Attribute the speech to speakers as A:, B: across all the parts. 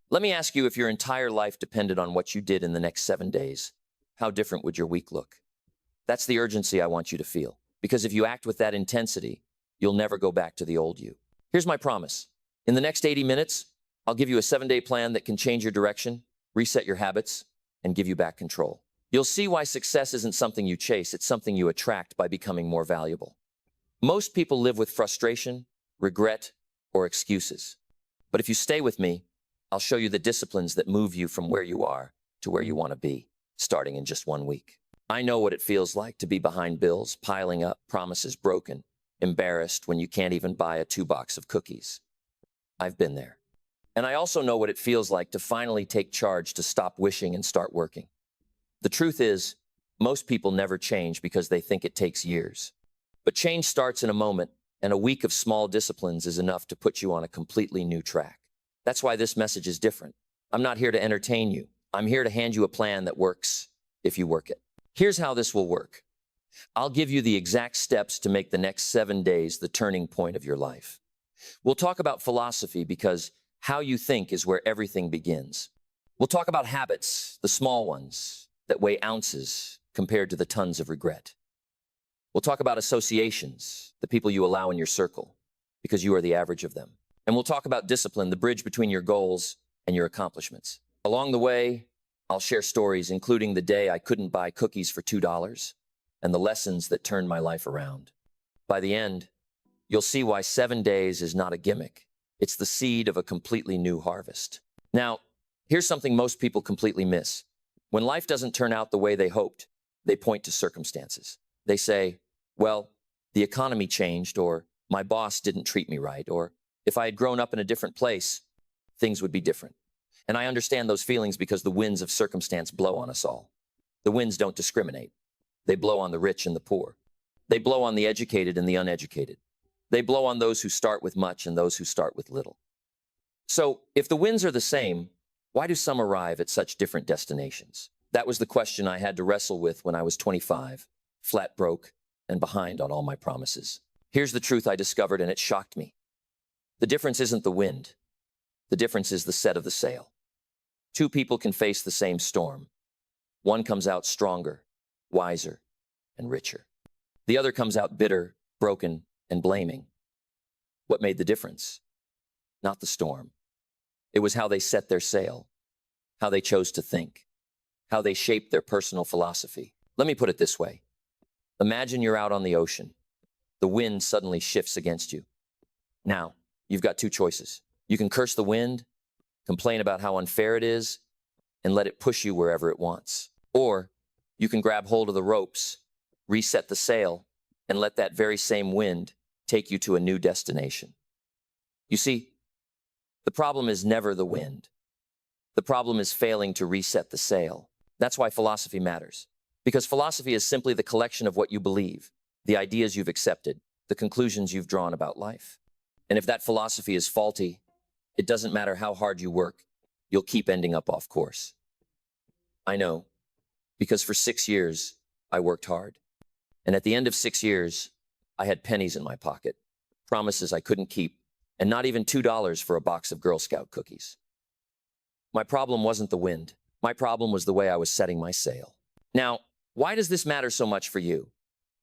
A: Let me ask you, if your entire life depended on what you did in the next 7 days, how different would your week look? That's the urgency I want you to feel. Because if you act with that intensity, you'll never go back to the old you. Here's my promise. In the next 80 minutes, I'll give you a 7-day plan that can change your direction, reset your habits, and give you back control. You'll see why success isn't something you chase, it's something you attract by becoming more valuable. Most people live with frustration, regret, or excuses. But if you stay with me, I'll show you the disciplines that move you from where you are to where you want to be, starting in just 1 week. I know what it feels like to be behind bills, piling up, promises broken, embarrassed when you can't even buy a 2-box of cookies. I've been there. And I also know what it feels like to finally take charge, to stop wishing and start working. The truth is, most people never change because they think it takes years. But change starts in a moment, and a week of small disciplines is enough to put you on a completely new track. That's why this message is different. I'm not here to entertain you. I'm here to hand you a plan that works if you work it. Here's how this will work. I'll give you the exact steps to make the next 7 days the turning point of your life. We'll talk about philosophy because how you think is where everything begins. We'll talk about habits, the small ones that weigh ounces compared to the tons of regret. We'll talk about associations, the people you allow in your circle, because you are the average of them. And we'll talk about discipline, the bridge between your goals and your accomplishments. Along the way, I'll share stories, including the day I couldn't buy cookies for $2 and the lessons that turned my life around. By the end, you'll see why 7 days is not a gimmick. It's the seed of a completely new harvest. Now, here's something most people completely miss. When life doesn't turn out the way they hoped, they point to circumstances. They say, well, the economy changed, or my boss didn't treat me right, or if I had grown up in a different place, things would be different. And I understand those feelings because the winds of circumstance blow on us all. The winds don't discriminate. They blow on the rich and the poor. They blow on the educated and the uneducated. They blow on those who start with much and those who start with little. So, if the winds are the same, why do some arrive at such different destinations? That was the question I had to wrestle with when I was 25, flat broke, and behind on all my promises. Here's the truth I discovered, and it shocked me. The difference isn't the wind. The difference is the set of the sail. 2 people can face the same storm. One comes out stronger, wiser, and richer. The other comes out bitter, broken, and blaming. What made the difference? Not the storm. It was how they set their sail, how they chose to think, how they shaped their personal philosophy. Let me put it this way. Imagine you're out on the ocean. The wind suddenly shifts against you. Now, you've got 2 choices. You can curse the wind, complain about how unfair it is, and let it push you wherever it wants. Or you can grab hold of the ropes, reset the sail, and let that very same wind take you to a new destination. You see, the problem is never the wind. The problem is failing to reset the sail. That's why philosophy matters. Because philosophy is simply the collection of what you believe, the ideas you've accepted, the conclusions you've drawn about life. And if that philosophy is faulty, it doesn't matter how hard you work, you'll keep ending up off course. I know, because for 6 years, I worked hard. And at the end of 6 years, I had pennies in my pocket, promises I couldn't keep, and not even $2 for a box of Girl Scout cookies. My problem wasn't the wind. My problem was the way I was setting my sail. Now, why does this matter so much for you?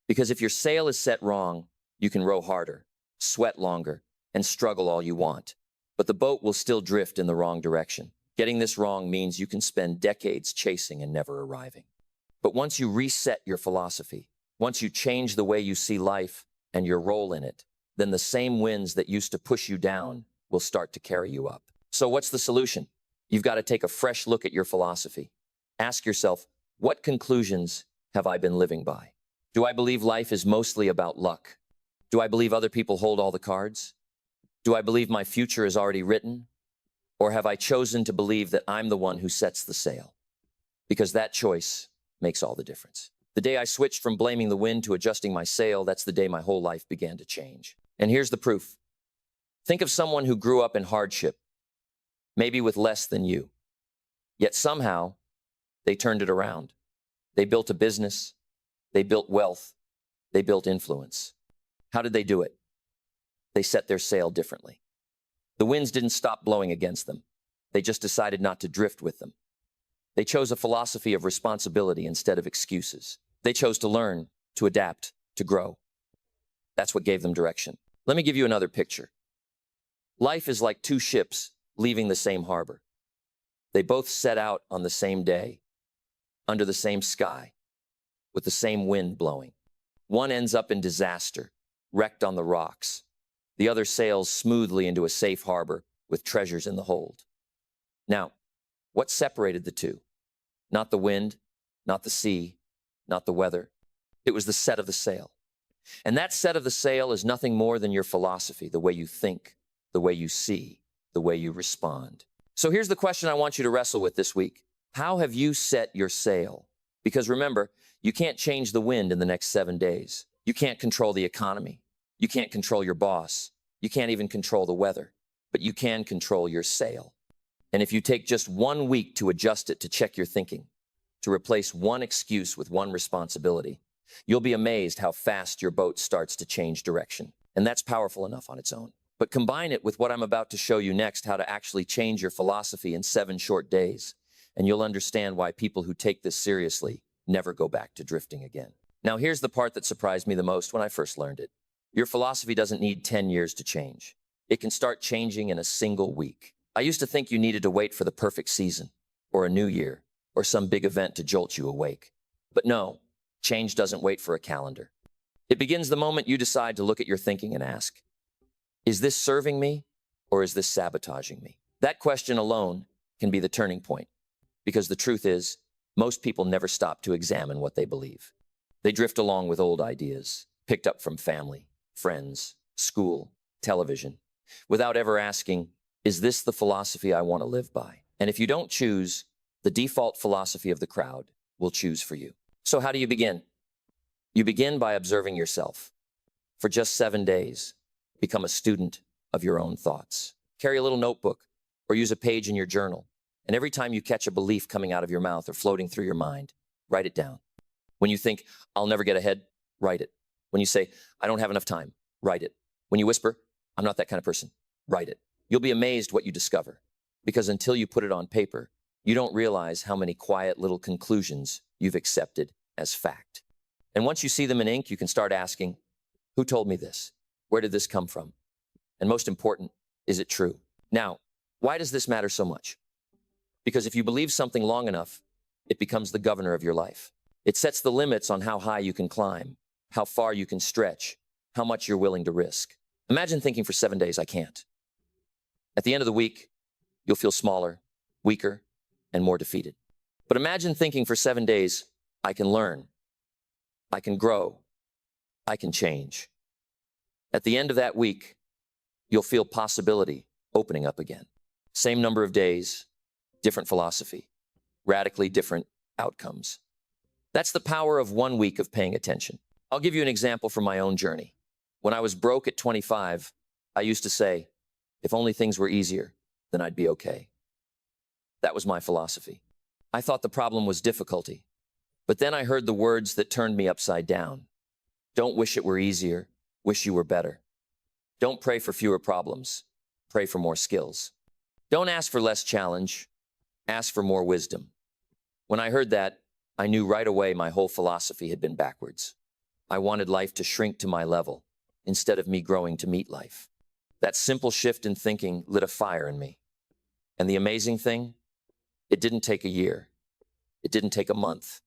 A: Because if your sail is set wrong, you can row harder, sweat longer, and struggle all you want. But the boat will still drift in the wrong direction. Getting this wrong means you can spend decades chasing and never arriving. But once you reset your philosophy, once you change the way you see life and your role in it, then the same winds that used to push you down will start to carry you up. So what's the solution? You've got to take a fresh look at your philosophy. Ask yourself, what conclusions have I been living by? Do I believe life is mostly about luck? Do I believe other people hold all the cards? Do I believe my future is already written? Or have I chosen to believe that I'm the one who sets the sail? Because that choice makes all the difference. The day I switched from blaming the wind to adjusting my sail, that's the day my whole life began to change. And here's the proof. Think of someone who grew up in hardship, maybe with less than you. Yet somehow, they turned it around. They built a business. They built wealth. They built influence. How did they do it? They set their sail differently. The winds didn't stop blowing against them. They just decided not to drift with them. They chose a philosophy of responsibility instead of excuses. They chose to learn, to adapt, to grow. That's what gave them direction. Let me give you another picture. Life is like two ships leaving the same harbor. They both set out on the same day, under the same sky, with the same wind blowing. One ends up in disaster, wrecked on the rocks. The other sails smoothly into a safe harbor with treasures in the hold. Now, what separated the two? Not the wind, not the sea, not the weather. It was the set of the sail. And that set of the sail is nothing more than your philosophy, the way you think, the way you see, the way you respond. So here's the question I want you to wrestle with this week. How have you set your sail? Because remember, you can't change the wind in the next 7 days. You can't control the economy. You can't control your boss. You can't even control the weather. But you can control your sail. And if you take just 1 week to adjust it to check your thinking, to replace one excuse with one responsibility, you'll be amazed how fast your boat starts to change direction. And that's powerful enough on its own. But combine it with what I'm about to show you next, how to actually change your philosophy in 7 short days, and you'll understand why people who take this seriously never go back to drifting again. Now, here's the part that surprised me the most when I first learned it. Your philosophy doesn't need 10 years to change. It can start changing in a single week. I used to think you needed to wait for the perfect season, or a new year, or some big event to jolt you awake. But no, change doesn't wait for a calendar. It begins the moment you decide to look at your thinking and ask, is this serving me, or is this sabotaging me? That question alone can be the turning point, because the truth is, most people never stop to examine what they believe. They drift along with old ideas, picked up from family, friends, school, television, without ever asking, is this the philosophy I want to live by? And if you don't choose, the default philosophy of the crowd will choose for you. So how do you begin? You begin by observing yourself. For just 7 days, become a student of your own thoughts. Carry a little notebook or use a page in your journal. And every time you catch a belief coming out of your mouth or floating through your mind, write it down. When you think, I'll never get ahead, write it. When you say, I don't have enough time, write it. When you whisper, I'm not that kind of person, write it. You'll be amazed what you discover, because until you put it on paper, you don't realize how many quiet little conclusions you've accepted as fact. And once you see them in ink, you can start asking, who told me this? Where did this come from? And most important, is it true? Now, why does this matter so much? Because if you believe something long enough, it becomes the governor of your life. It sets the limits on how high you can climb, how far you can stretch, how much you're willing to risk. Imagine thinking for 7 days, I can't. At the end of the week, you'll feel smaller, weaker, and more defeated. But imagine thinking for 7 days, I can learn, I can grow, I can change. At the end of that week, you'll feel possibility opening up again. Same number of days, different philosophy, radically different outcomes. That's the power of 1 week of paying attention. I'll give you an example from my own journey. When I was broke at 25, I used to say, if only things were easier, then I'd be okay. That was my philosophy. I thought the problem was difficulty. But then I heard the words that turned me upside down. Don't wish it were easier, wish you were better. Don't pray for fewer problems, pray for more skills. Don't ask for less challenge, ask for more wisdom. When I heard that, I knew right away my whole philosophy had been backwards. I wanted life to shrink to my level, instead of me growing to meet life. That simple shift in thinking lit a fire in me. And the amazing thing, it didn't take a year. It didn't take a month.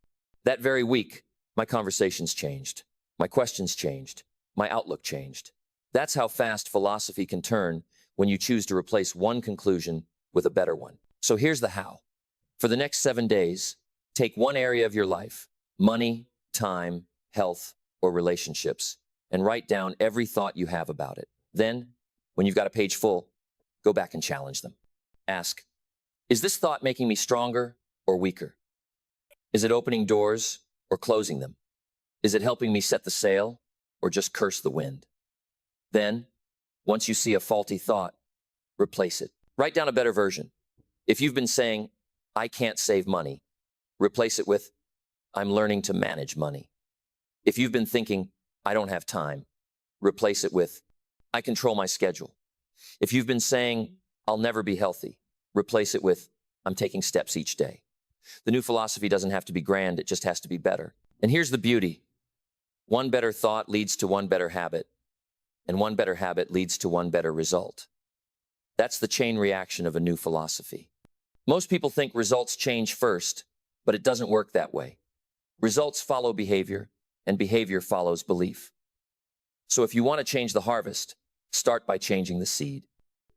A: That very week, my conversations changed. My questions changed. My outlook changed. That's how fast philosophy can turn when you choose to replace one conclusion with a better one. So here's the how. For the next 7 days, take one area of your life, money, time, health, or relationships, and write down every thought you have about it. Then, when you've got a page full, go back and challenge them. Ask, is this thought making me stronger or weaker? Is it opening doors or closing them? Is it helping me set the sail or just curse the wind? Then, once you see a faulty thought, replace it. Write down a better version. If you've been saying, I can't save money, replace it with, I'm learning to manage money. If you've been thinking, I don't have time, replace it with, I control my schedule. If you've been saying, I'll never be healthy, Replace it with, I'm taking steps each day. The new philosophy doesn't have to be grand, it just has to be better. And here's the beauty. One better thought leads to one better habit, and one better habit leads to one better result. That's the chain reaction of a new philosophy. Most people think results change first, but it doesn't work that way. Results follow behavior, and behavior follows belief. So if you want to change the harvest, start by changing the seed.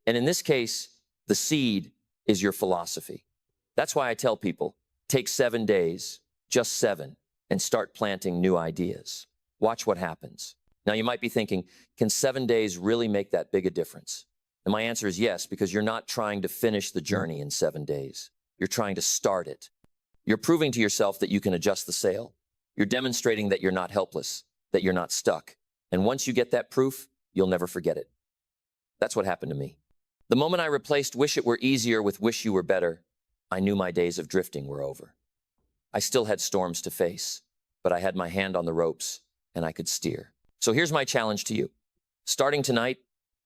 A: And in this case, the seed is your philosophy. That's why I tell people, take 7 days, just 7, and start planting new ideas. Watch what happens. Now you might be thinking, can 7 days really make that big a difference? And my answer is yes, because you're not trying to finish the journey in 7 days. You're trying to start it. You're proving to yourself that you can adjust the sail. You're demonstrating that you're not helpless, that you're not stuck. And once you get that proof, you'll never forget it. That's what happened to me. The moment I replaced wish it were easier with wish you were better, I knew my days of drifting were over. I still had storms to face, but I had my hand on the ropes and I could steer. So here's my challenge to you. Starting tonight,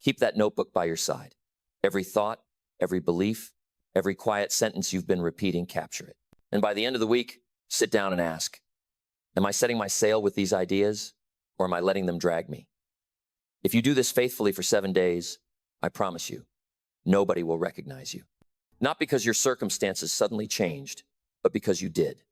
A: keep that notebook by your side. Every thought, every belief, every quiet sentence you've been repeating, capture it. And by the end of the week, sit down and ask, am I setting my sail with these ideas, or am I letting them drag me? If you do this faithfully for 7 days, I promise you, nobody will recognize you. Not because your circumstances suddenly changed, but because you did.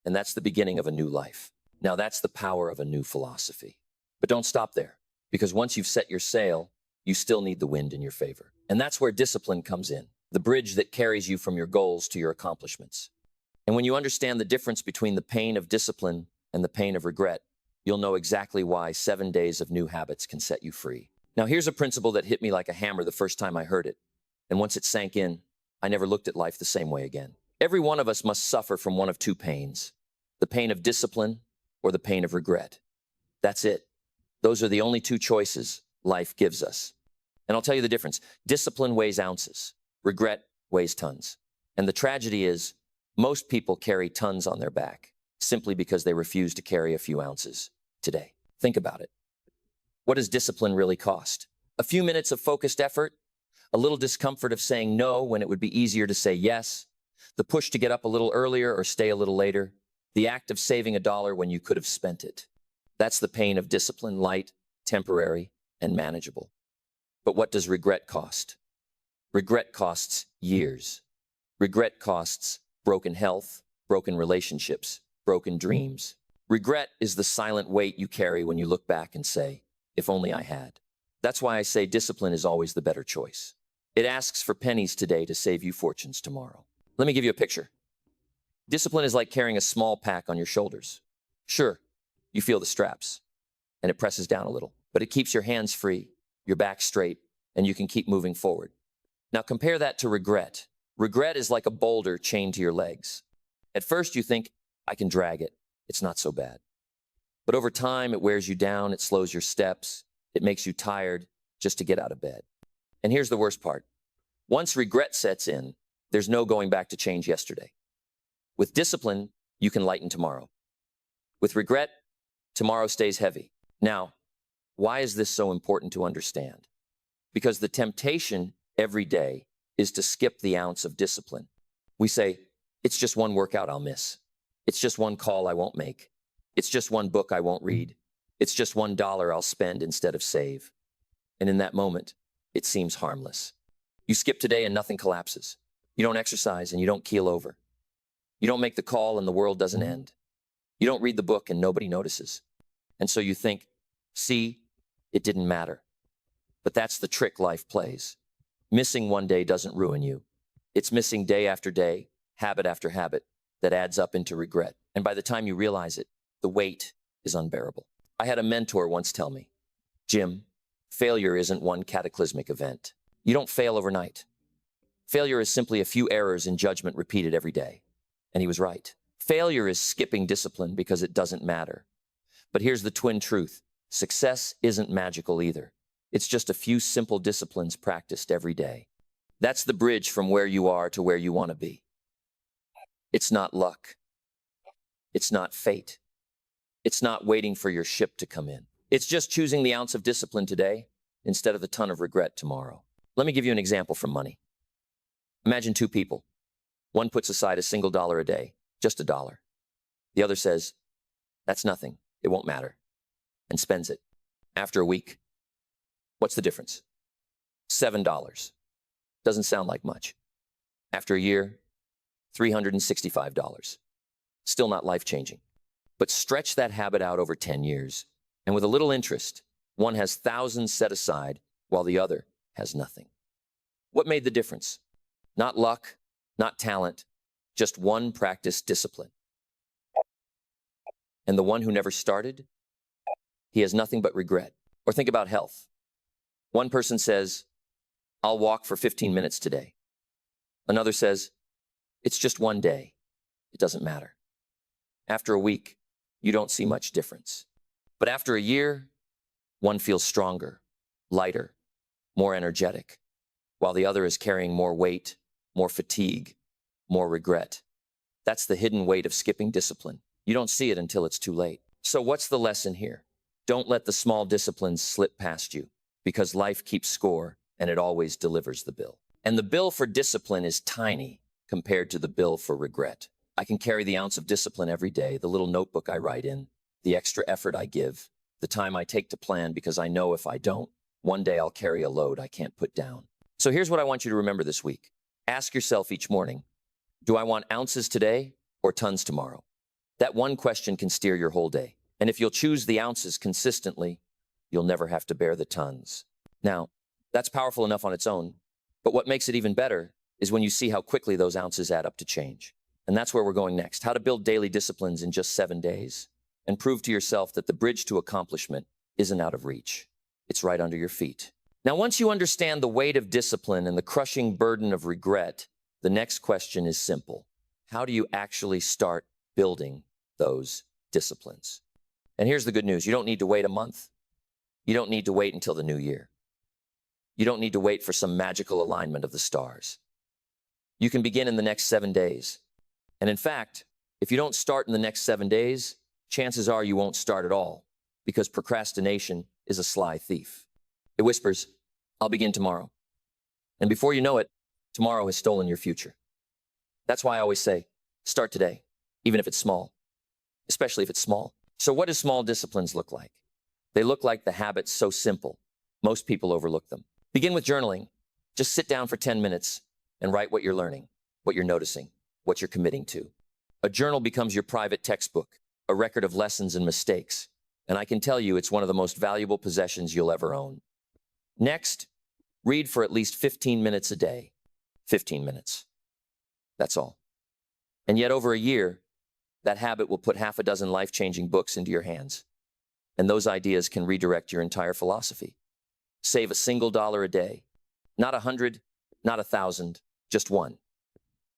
A: And that's the beginning of a new life. Now that's the power of a new philosophy. But don't stop there, because once you've set your sail, you still need the wind in your favor. And that's where discipline comes in, the bridge that carries you from your goals to your accomplishments. And when you understand the difference between the pain of discipline and the pain of regret, you'll know exactly why 7 days of new habits can set you free. Now here's a principle that hit me like a hammer the first time I heard it. And once it sank in, I never looked at life the same way again. Every one of us must suffer from one of two pains, the pain of discipline or the pain of regret. That's it. Those are the only two choices life gives us. And I'll tell you the difference. Discipline weighs ounces. Regret weighs tons. And the tragedy is, most people carry tons on their back simply because they refuse to carry a few ounces today. Think about it. What does discipline really cost? A few minutes of focused effort, a little discomfort of saying no when it would be easier to say yes, the push to get up a little earlier or stay a little later, the act of saving $1 when you could have spent it. That's the pain of discipline, light, temporary, and manageable. But what does regret cost? Regret costs years. Regret costs broken health, broken relationships, broken dreams. Regret is the silent weight you carry when you look back and say, if only I had. That's why I say discipline is always the better choice. It asks for pennies today to save you fortunes tomorrow. Let me give you a picture. Discipline is like carrying a small pack on your shoulders. Sure, you feel the straps, and it presses down a little, but it keeps your hands free, your back straight, and you can keep moving forward. Now compare that to regret. Regret is like a boulder chained to your legs. At first you think, I can drag it. It's not so bad. But over time, it wears you down. It slows your steps. It makes you tired just to get out of bed. And here's the worst part. Once regret sets in, there's no going back to change yesterday. With discipline, you can lighten tomorrow. With regret, tomorrow stays heavy. Now, why is this so important to understand? Because the temptation every day is to skip the ounce of discipline. We say, it's just one workout I'll miss. It's just one call I won't make. It's just one book I won't read. It's just $1 I'll spend instead of save. And in that moment, it seems harmless. You skip today and nothing collapses. You don't exercise and you don't keel over. You don't make the call and the world doesn't end. You don't read the book and nobody notices. And so you think, see, it didn't matter. But that's the trick life plays. Missing one day doesn't ruin you. It's missing day after day, habit after habit, that adds up into regret. And by the time you realize it, the weight is unbearable. I had a mentor once tell me, Jim, failure isn't one cataclysmic event. You don't fail overnight. Failure is simply a few errors in judgment repeated every day. And he was right. Failure is skipping discipline because it doesn't matter. But here's the twin truth. Success isn't magical either. It's just a few simple disciplines practiced every day. That's the bridge from where you are to where you want to be. It's not luck. It's not fate. It's not waiting for your ship to come in. It's just choosing the ounce of discipline today instead of the ton of regret tomorrow. Let me give you an example from money. Imagine two people. One puts aside a single dollar a day, just a dollar. The other says, that's nothing, it won't matter, and spends it. After a week, what's the difference? $7. Doesn't sound like much. After a year, $365. Still not life-changing. But stretch that habit out over 10 years, and with a little interest, one has thousands set aside while the other has nothing. What made the difference? Not luck, not talent, just one practiced discipline. And the one who never started, he has nothing but regret. Or think about health. One person says, I'll walk for 15 minutes today. Another says, it's just one day. It doesn't matter. After a week, you don't see much difference. But after a year, one feels stronger, lighter, more energetic, while the other is carrying more weight, more fatigue, more regret. That's the hidden weight of skipping discipline. You don't see it until it's too late. So what's the lesson here? Don't let the small disciplines slip past you, because life keeps score and it always delivers the bill. And the bill for discipline is tiny compared to the bill for regret. I can carry the ounce of discipline every day, the little notebook I write in, the extra effort I give, the time I take to plan because I know if I don't, one day I'll carry a load I can't put down. So here's what I want you to remember this week. Ask yourself each morning, do I want ounces today or tons tomorrow? That one question can steer your whole day. And if you'll choose the ounces consistently, you'll never have to bear the tons. Now, that's powerful enough on its own, but what makes it even better is when you see how quickly those ounces add up to change. And that's where we're going next, how to build daily disciplines in just 7 days and prove to yourself that the bridge to accomplishment isn't out of reach. It's right under your feet. Now, once you understand the weight of discipline and the crushing burden of regret, the next question is simple. How do you actually start building those disciplines? And here's the good news. You don't need to wait a month. You don't need to wait until the new year. You don't need to wait for some magical alignment of the stars. You can begin in the next 7 days. And in fact, if you don't start in the next 7 days, chances are you won't start at all, because procrastination is a sly thief. It whispers, I'll begin tomorrow. And before you know it, tomorrow has stolen your future. That's why I always say, start today, even if it's small, especially if it's small. So what do small disciplines look like? They look like the habits so simple, most people overlook them. Begin with journaling. Just sit down for 10 minutes and write what you're learning, what you're noticing, what you're committing to. A journal becomes your private textbook, a record of lessons and mistakes. And I can tell you it's one of the most valuable possessions you'll ever own. Next, read for at least 15 minutes a day. 15 minutes. That's all. And yet over a year, that habit will put half a dozen life-changing books into your hands. And those ideas can redirect your entire philosophy. Save a single dollar a day. Not 100, not 1,000, just one.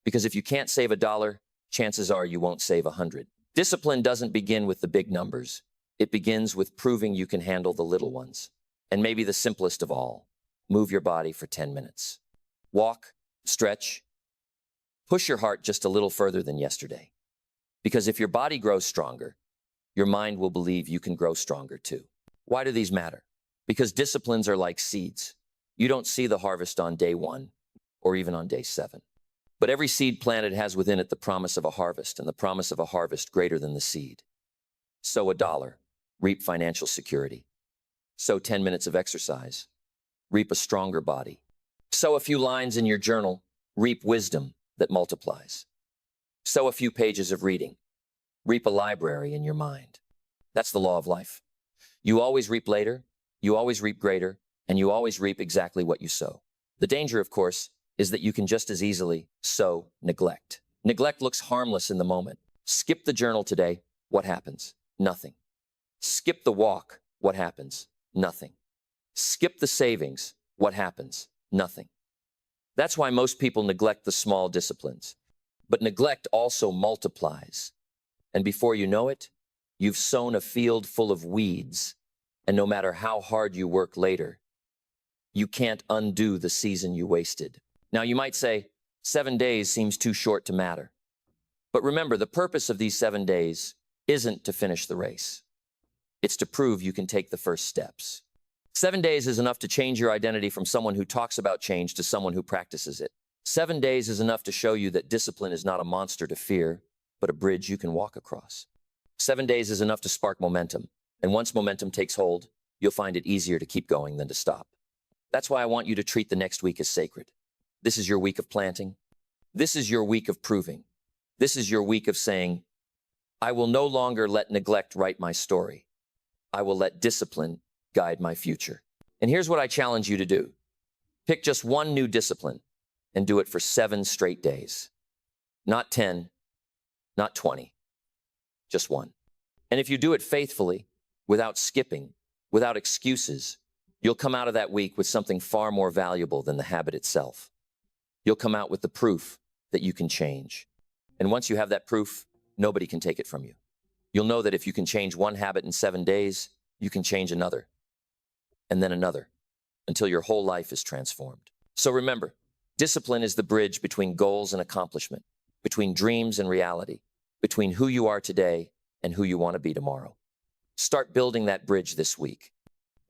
A: Because if you can't save a dollar, chances are you won't save 100. Discipline doesn't begin with the big numbers. It begins with proving you can handle the little ones. And maybe the simplest of all, move your body for 10 minutes. Walk, stretch, push your heart just a little further than yesterday. Because if your body grows stronger, your mind will believe you can grow stronger too. Why do these matter? Because disciplines are like seeds. You don't see the harvest on day 1 or even on day 7. But every seed planted has within it the promise of a harvest, and the promise of a harvest greater than the seed. Sow a dollar, reap financial security. Sow 10 minutes of exercise, reap a stronger body. Sow a few lines in your journal, reap wisdom that multiplies. Sow a few pages of reading, reap a library in your mind. That's the law of life. You always reap later, you always reap greater, and you always reap exactly what you sow. The danger, of course, is that you can just as easily sow neglect. Neglect looks harmless in the moment. Skip the journal today, what happens? Nothing. Skip the walk, what happens? Nothing. Skip the savings, what happens? Nothing. That's why most people neglect the small disciplines. But neglect also multiplies. And before you know it, you've sown a field full of weeds. And no matter how hard you work later, you can't undo the season you wasted. Now you might say, 7 days seems too short to matter. But remember, the purpose of these 7 days isn't to finish the race. It's to prove you can take the first steps. 7 days is enough to change your identity from someone who talks about change to someone who practices it. 7 days is enough to show you that discipline is not a monster to fear, but a bridge you can walk across. 7 days is enough to spark momentum, and once momentum takes hold, you'll find it easier to keep going than to stop. That's why I want you to treat the next week as sacred. This is your week of planting. This is your week of proving. This is your week of saying, I will no longer let neglect write my story. I will let discipline guide my future. And here's what I challenge you to do. Pick just one new discipline and do it for 7 straight days. Not 10, not 20, just one. And if you do it faithfully, without skipping, without excuses, you'll come out of that week with something far more valuable than the habit itself. You'll come out with the proof that you can change. And once you have that proof, nobody can take it from you. You'll know that if you can change one habit in 7 days, you can change another, and then another, until your whole life is transformed. So remember, discipline is the bridge between goals and accomplishment, between dreams and reality, between who you are today and who you want to be tomorrow. Start building that bridge this week.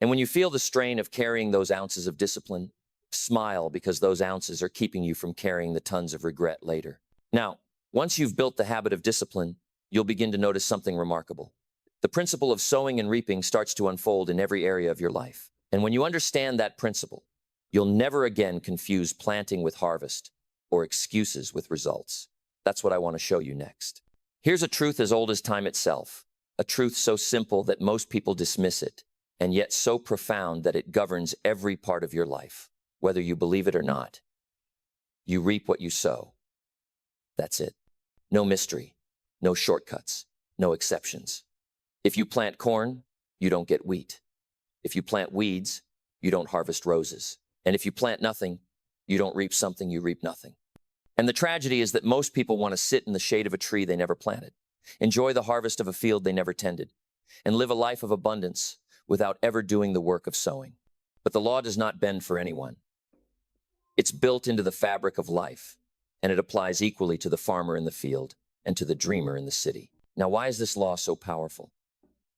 A: And when you feel the strain of carrying those ounces of discipline, smile, because those ounces are keeping you from carrying the tons of regret later. Now, once you've built the habit of discipline, you'll begin to notice something remarkable. The principle of sowing and reaping starts to unfold in every area of your life. And when you understand that principle, you'll never again confuse planting with harvest or excuses with results. That's what I want to show you next. Here's a truth as old as time itself, a truth so simple that most people dismiss it, and yet so profound that it governs every part of your life, whether you believe it or not. You reap what you sow. That's it. No mystery, no shortcuts, no exceptions. If you plant corn, you don't get wheat. If you plant weeds, you don't harvest roses. And if you plant nothing, you don't reap something, you reap nothing. And the tragedy is that most people want to sit in the shade of a tree they never planted, enjoy the harvest of a field they never tended, and live a life of abundance without ever doing the work of sowing. But the law does not bend for anyone. It's built into the fabric of life, and it applies equally to the farmer in the field and to the dreamer in the city. Now, why is this law so powerful?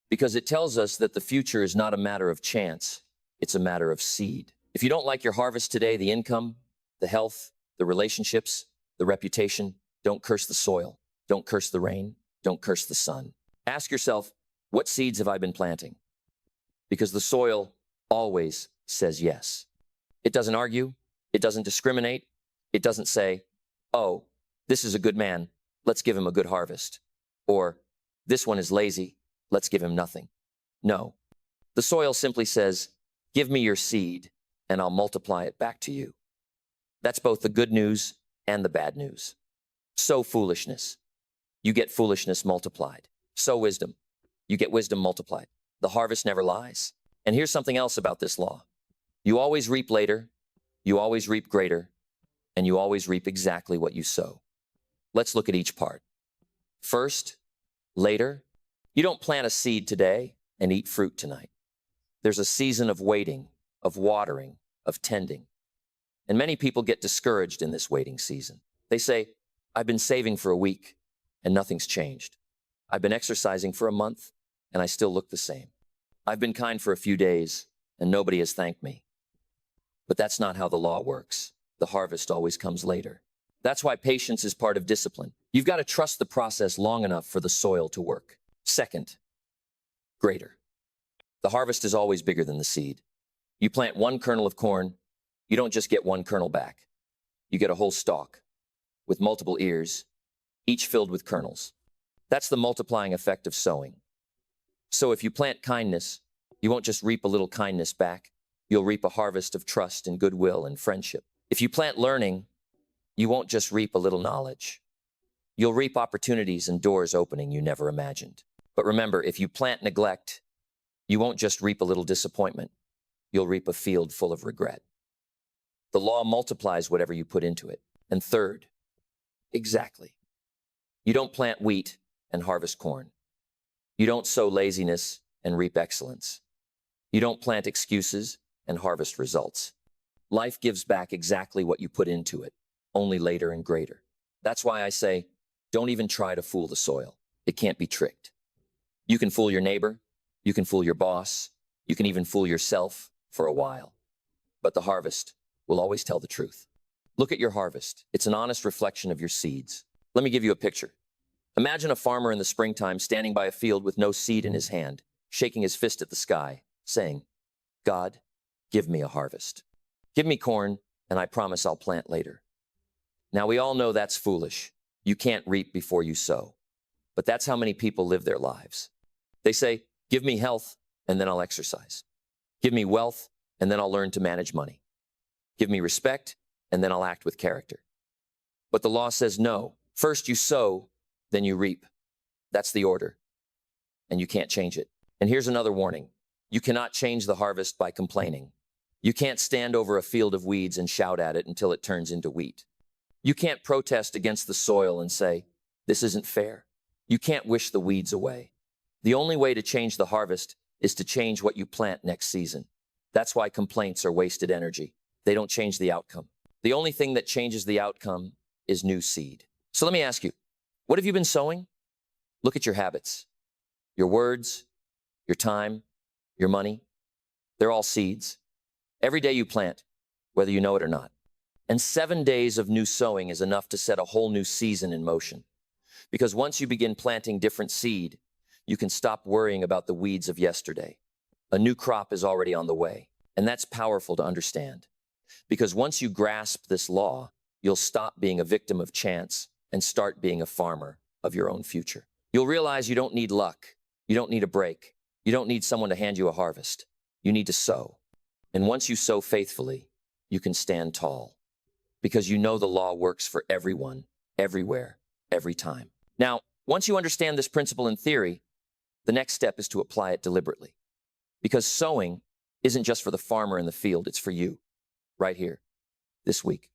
A: Because it tells us that the future is not a matter of chance, it's a matter of seed. If you don't like your harvest today, the income, the health, the relationships, the reputation, don't curse the soil, don't curse the rain, don't curse the sun. Ask yourself, what seeds have I been planting? Because the soil always says yes. It doesn't argue, it doesn't discriminate, it doesn't say, oh, this is a good man, let's give him a good harvest. Or, this one is lazy, let's give him nothing. No. The soil simply says, give me your seed, and I'll multiply it back to you. That's both the good news and the bad news. Sow foolishness. You get foolishness multiplied. Sow wisdom. You get wisdom multiplied. The harvest never lies. And here's something else about this law. You always reap later, you always reap greater, and you always reap exactly what you sow. Let's look at each part. First, later. You don't plant a seed today and eat fruit tonight. There's a season of waiting, of watering, of tending. And many people get discouraged in this waiting season. They say, I've been saving for a week and nothing's changed. I've been exercising for a month and I still look the same. I've been kind for a few days and nobody has thanked me. But that's not how the law works. The harvest always comes later. That's why patience is part of discipline. You've got to trust the process long enough for the soil to work. Second, greater. The harvest is always bigger than the seed. You plant one kernel of corn, you don't just get one kernel back. You get a whole stalk with multiple ears, each filled with kernels. That's the multiplying effect of sowing. So if you plant kindness, you won't just reap a little kindness back. You'll reap a harvest of trust and goodwill and friendship. If you plant learning, you won't just reap a little knowledge. You'll reap opportunities and doors opening you never imagined. But remember, if you plant neglect, you won't just reap a little disappointment. You'll reap a field full of regret. The law multiplies whatever you put into it. And third, exactly. You don't plant wheat and harvest corn. You don't sow laziness and reap excellence. You don't plant excuses and harvest results. Life gives back exactly what you put into it, only later and greater. That's why I say, don't even try to fool the soil. It can't be tricked. You can fool your neighbor, you can fool your boss, you can even fool yourself for a while. But the harvest will always tell the truth. Look at your harvest. It's an honest reflection of your seeds. Let me give you a picture. Imagine a farmer in the springtime standing by a field with no seed in his hand, shaking his fist at the sky, saying, God, give me a harvest. Give me corn, and I promise I'll plant later. Now, we all know that's foolish. You can't reap before you sow. But that's how many people live their lives. They say, give me health, and then I'll exercise. Give me wealth, and then I'll learn to manage money. Give me respect, and then I'll act with character. But the law says no. First you sow, then you reap. That's the order. And you can't change it. And here's another warning. You cannot change the harvest by complaining. You can't stand over a field of weeds and shout at it until it turns into wheat. You can't protest against the soil and say, this isn't fair. You can't wish the weeds away. The only way to change the harvest is to change what you plant next season. That's why complaints are wasted energy. They don't change the outcome. The only thing that changes the outcome is new seed. So let me ask you, what have you been sowing? Look at your habits, your words, your time, your money. They're all seeds. Every day you plant, whether you know it or not. And 7 days of new sowing is enough to set a whole new season in motion. Because once you begin planting different seed, you can stop worrying about the weeds of yesterday. A new crop is already on the way. And that's powerful to understand. Because once you grasp this law, you'll stop being a victim of chance and start being a farmer of your own future. You'll realize you don't need luck. You don't need a break. You don't need someone to hand you a harvest. You need to sow. And once you sow faithfully, you can stand tall. Because you know the law works for everyone, everywhere, every time. Now, once you understand this principle in theory, the next step is to apply it deliberately. Because sowing isn't just for the farmer in the field, it's for you, right here, this week.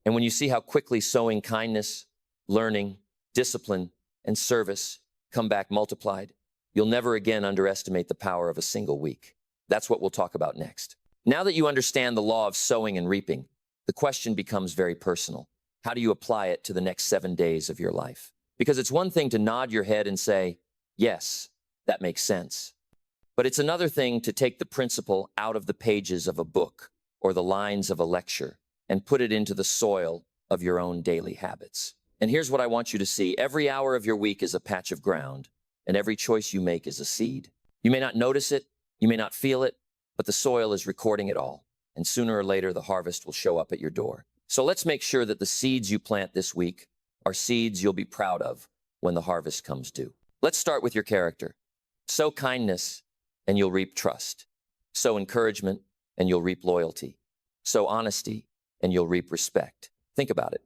A: And when you see how quickly sowing kindness, learning, discipline, and service come back multiplied, you'll never again underestimate the power of a single week. That's what we'll talk about next. Now that you understand the law of sowing and reaping, the question becomes very personal. How do you apply it to the next 7 days of your life? Because it's one thing to nod your head and say, yes, that makes sense. But it's another thing to take the principle out of the pages of a book or the lines of a lecture and put it into the soil of your own daily habits. And here's what I want you to see. Every hour of your week is a patch of ground, and every choice you make is a seed. You may not notice it, you may not feel it, but the soil is recording it all. And sooner or later, the harvest will show up at your door. So let's make sure that the seeds you plant this week are seeds you'll be proud of when the harvest comes due. Let's start with your character. Sow kindness, and you'll reap trust. Sow encouragement, and you'll reap loyalty. Sow honesty, and you'll reap respect. Think about it.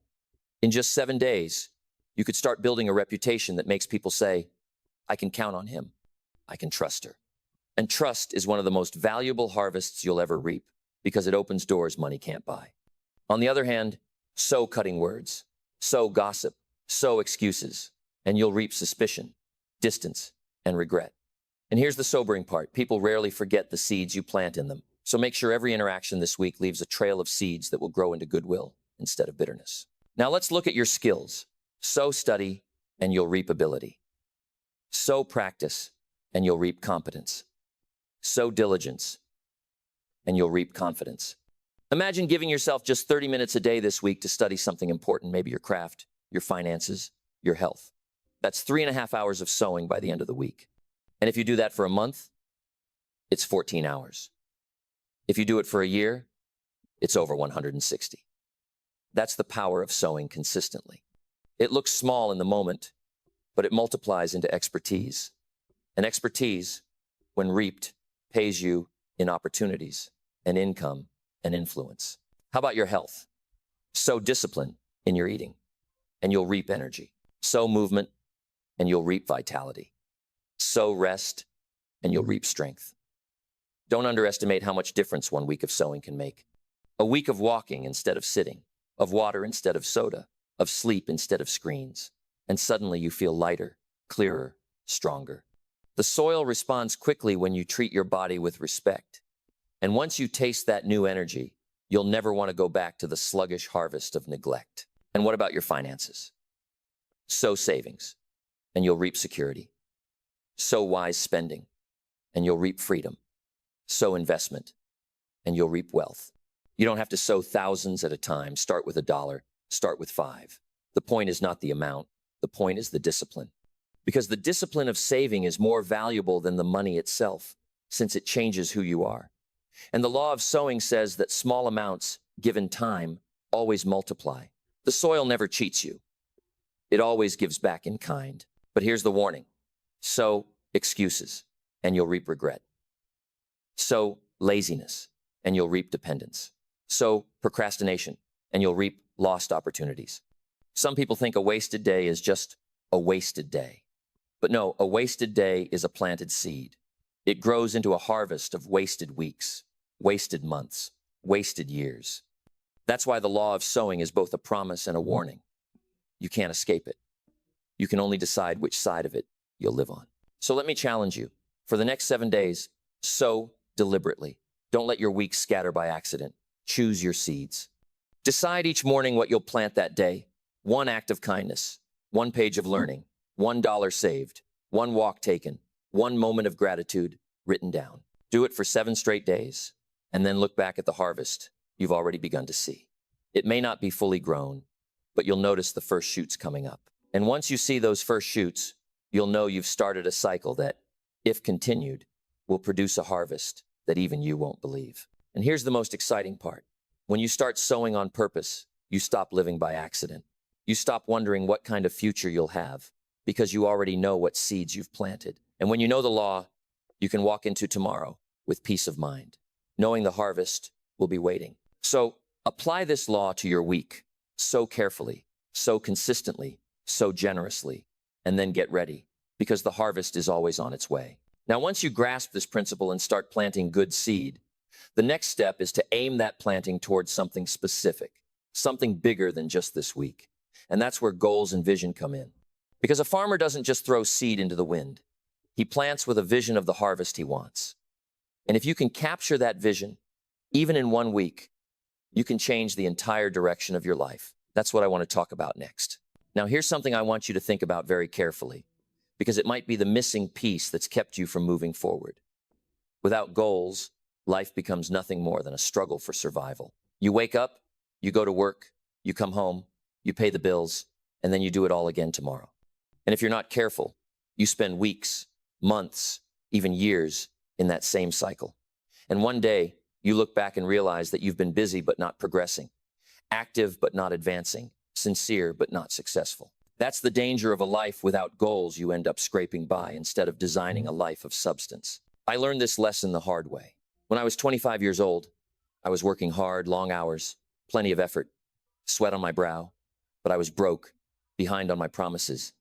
A: In just 7 days, you could start building a reputation that makes people say, I can count on him. I can trust her. And trust is one of the most valuable harvests you'll ever reap because it opens doors money can't buy. On the other hand, sow cutting words, sow gossip, sow excuses, and you'll reap suspicion, distance, and regret. And here's the sobering part. People rarely forget the seeds you plant in them. So make sure every interaction this week leaves a trail of seeds that will grow into goodwill instead of bitterness. Now let's look at your skills. Sow study, and you'll reap ability. Sow practice, and you'll reap competence. Sow diligence, and you'll reap confidence. Imagine giving yourself just 30 minutes a day this week to study something important, maybe your craft, your finances, your health. That's 3.5 hours of sowing by the end of the week. And if you do that for a month, it's 14 hours. If you do it for a year, it's over 160. That's the power of sowing consistently. It looks small in the moment, but it multiplies into expertise. And expertise, when reaped, pays you in opportunities and income and influence. How about your health? Sow discipline in your eating, and you'll reap energy. Sow movement, and you'll reap vitality. Sow rest, and you'll reap strength. Don't underestimate how much difference 1 week of sowing can make. A week of walking instead of sitting, of water instead of soda, of sleep instead of screens. And suddenly you feel lighter, clearer, stronger. The soil responds quickly when you treat your body with respect. And once you taste that new energy, you'll never want to go back to the sluggish harvest of neglect. And what about your finances? Sow savings, and you'll reap security. Sow wise spending, and you'll reap freedom. Sow investment, and you'll reap wealth. You don't have to sow thousands at a time. Start with $1. Start with 5. The point is not the amount. The point is the discipline. Because the discipline of saving is more valuable than the money itself, since it changes who you are. And the law of sowing says that small amounts, given time, always multiply. The soil never cheats you. It always gives back in kind. But here's the warning. Sow excuses, and you'll reap regret. Sow laziness, and you'll reap dependence. Sow procrastination, and you'll reap lost opportunities. Some people think a wasted day is just a wasted day. But no, a wasted day is a planted seed. It grows into a harvest of wasted weeks, wasted months, wasted years. That's why the law of sowing is both a promise and a warning. You can't escape it. You can only decide which side of it you'll live on. So let me challenge you. For the next 7 days, sow deliberately. Don't let your week scatter by accident. Choose your seeds. Decide each morning what you'll plant that day. 1 act of kindness, 1 page of learning, $1 saved, 1 walk taken, 1 moment of gratitude written down. Do it for 7 straight days, and then look back at the harvest you've already begun to see. It may not be fully grown, but you'll notice the first shoots coming up. And once you see those first shoots, you'll know you've started a cycle that, if continued, will produce a harvest that even you won't believe. And here's the most exciting part. When you start sowing on purpose, you stop living by accident. You stop wondering what kind of future you'll have because you already know what seeds you've planted. And when you know the law, you can walk into tomorrow with peace of mind, knowing the harvest will be waiting. So apply this law to your week. Sow carefully, sow consistently, sow generously, and then get ready because the harvest is always on its way. Now, once you grasp this principle and start planting good seed, the next step is to aim that planting towards something specific, something bigger than just this week. And that's where goals and vision come in. Because a farmer doesn't just throw seed into the wind. He plants with a vision of the harvest he wants. And if you can capture that vision, even in 1 week, you can change the entire direction of your life. That's what I want to talk about next. Now, here's something I want you to think about very carefully, because it might be the missing piece that's kept you from moving forward. Without goals, life becomes nothing more than a struggle for survival. You wake up, you go to work, you come home, you pay the bills, and then you do it all again tomorrow. And if you're not careful, you spend weeks, months, even years in that same cycle. And one day, you look back and realize that you've been busy but not progressing, active but not advancing, sincere but not successful. That's the danger of a life without goals. You end up scraping by instead of designing a life of substance. I learned this lesson the hard way. When I was 25 years old, I was working hard, long hours, plenty of effort, sweat on my brow, but I was broke, behind on my promises,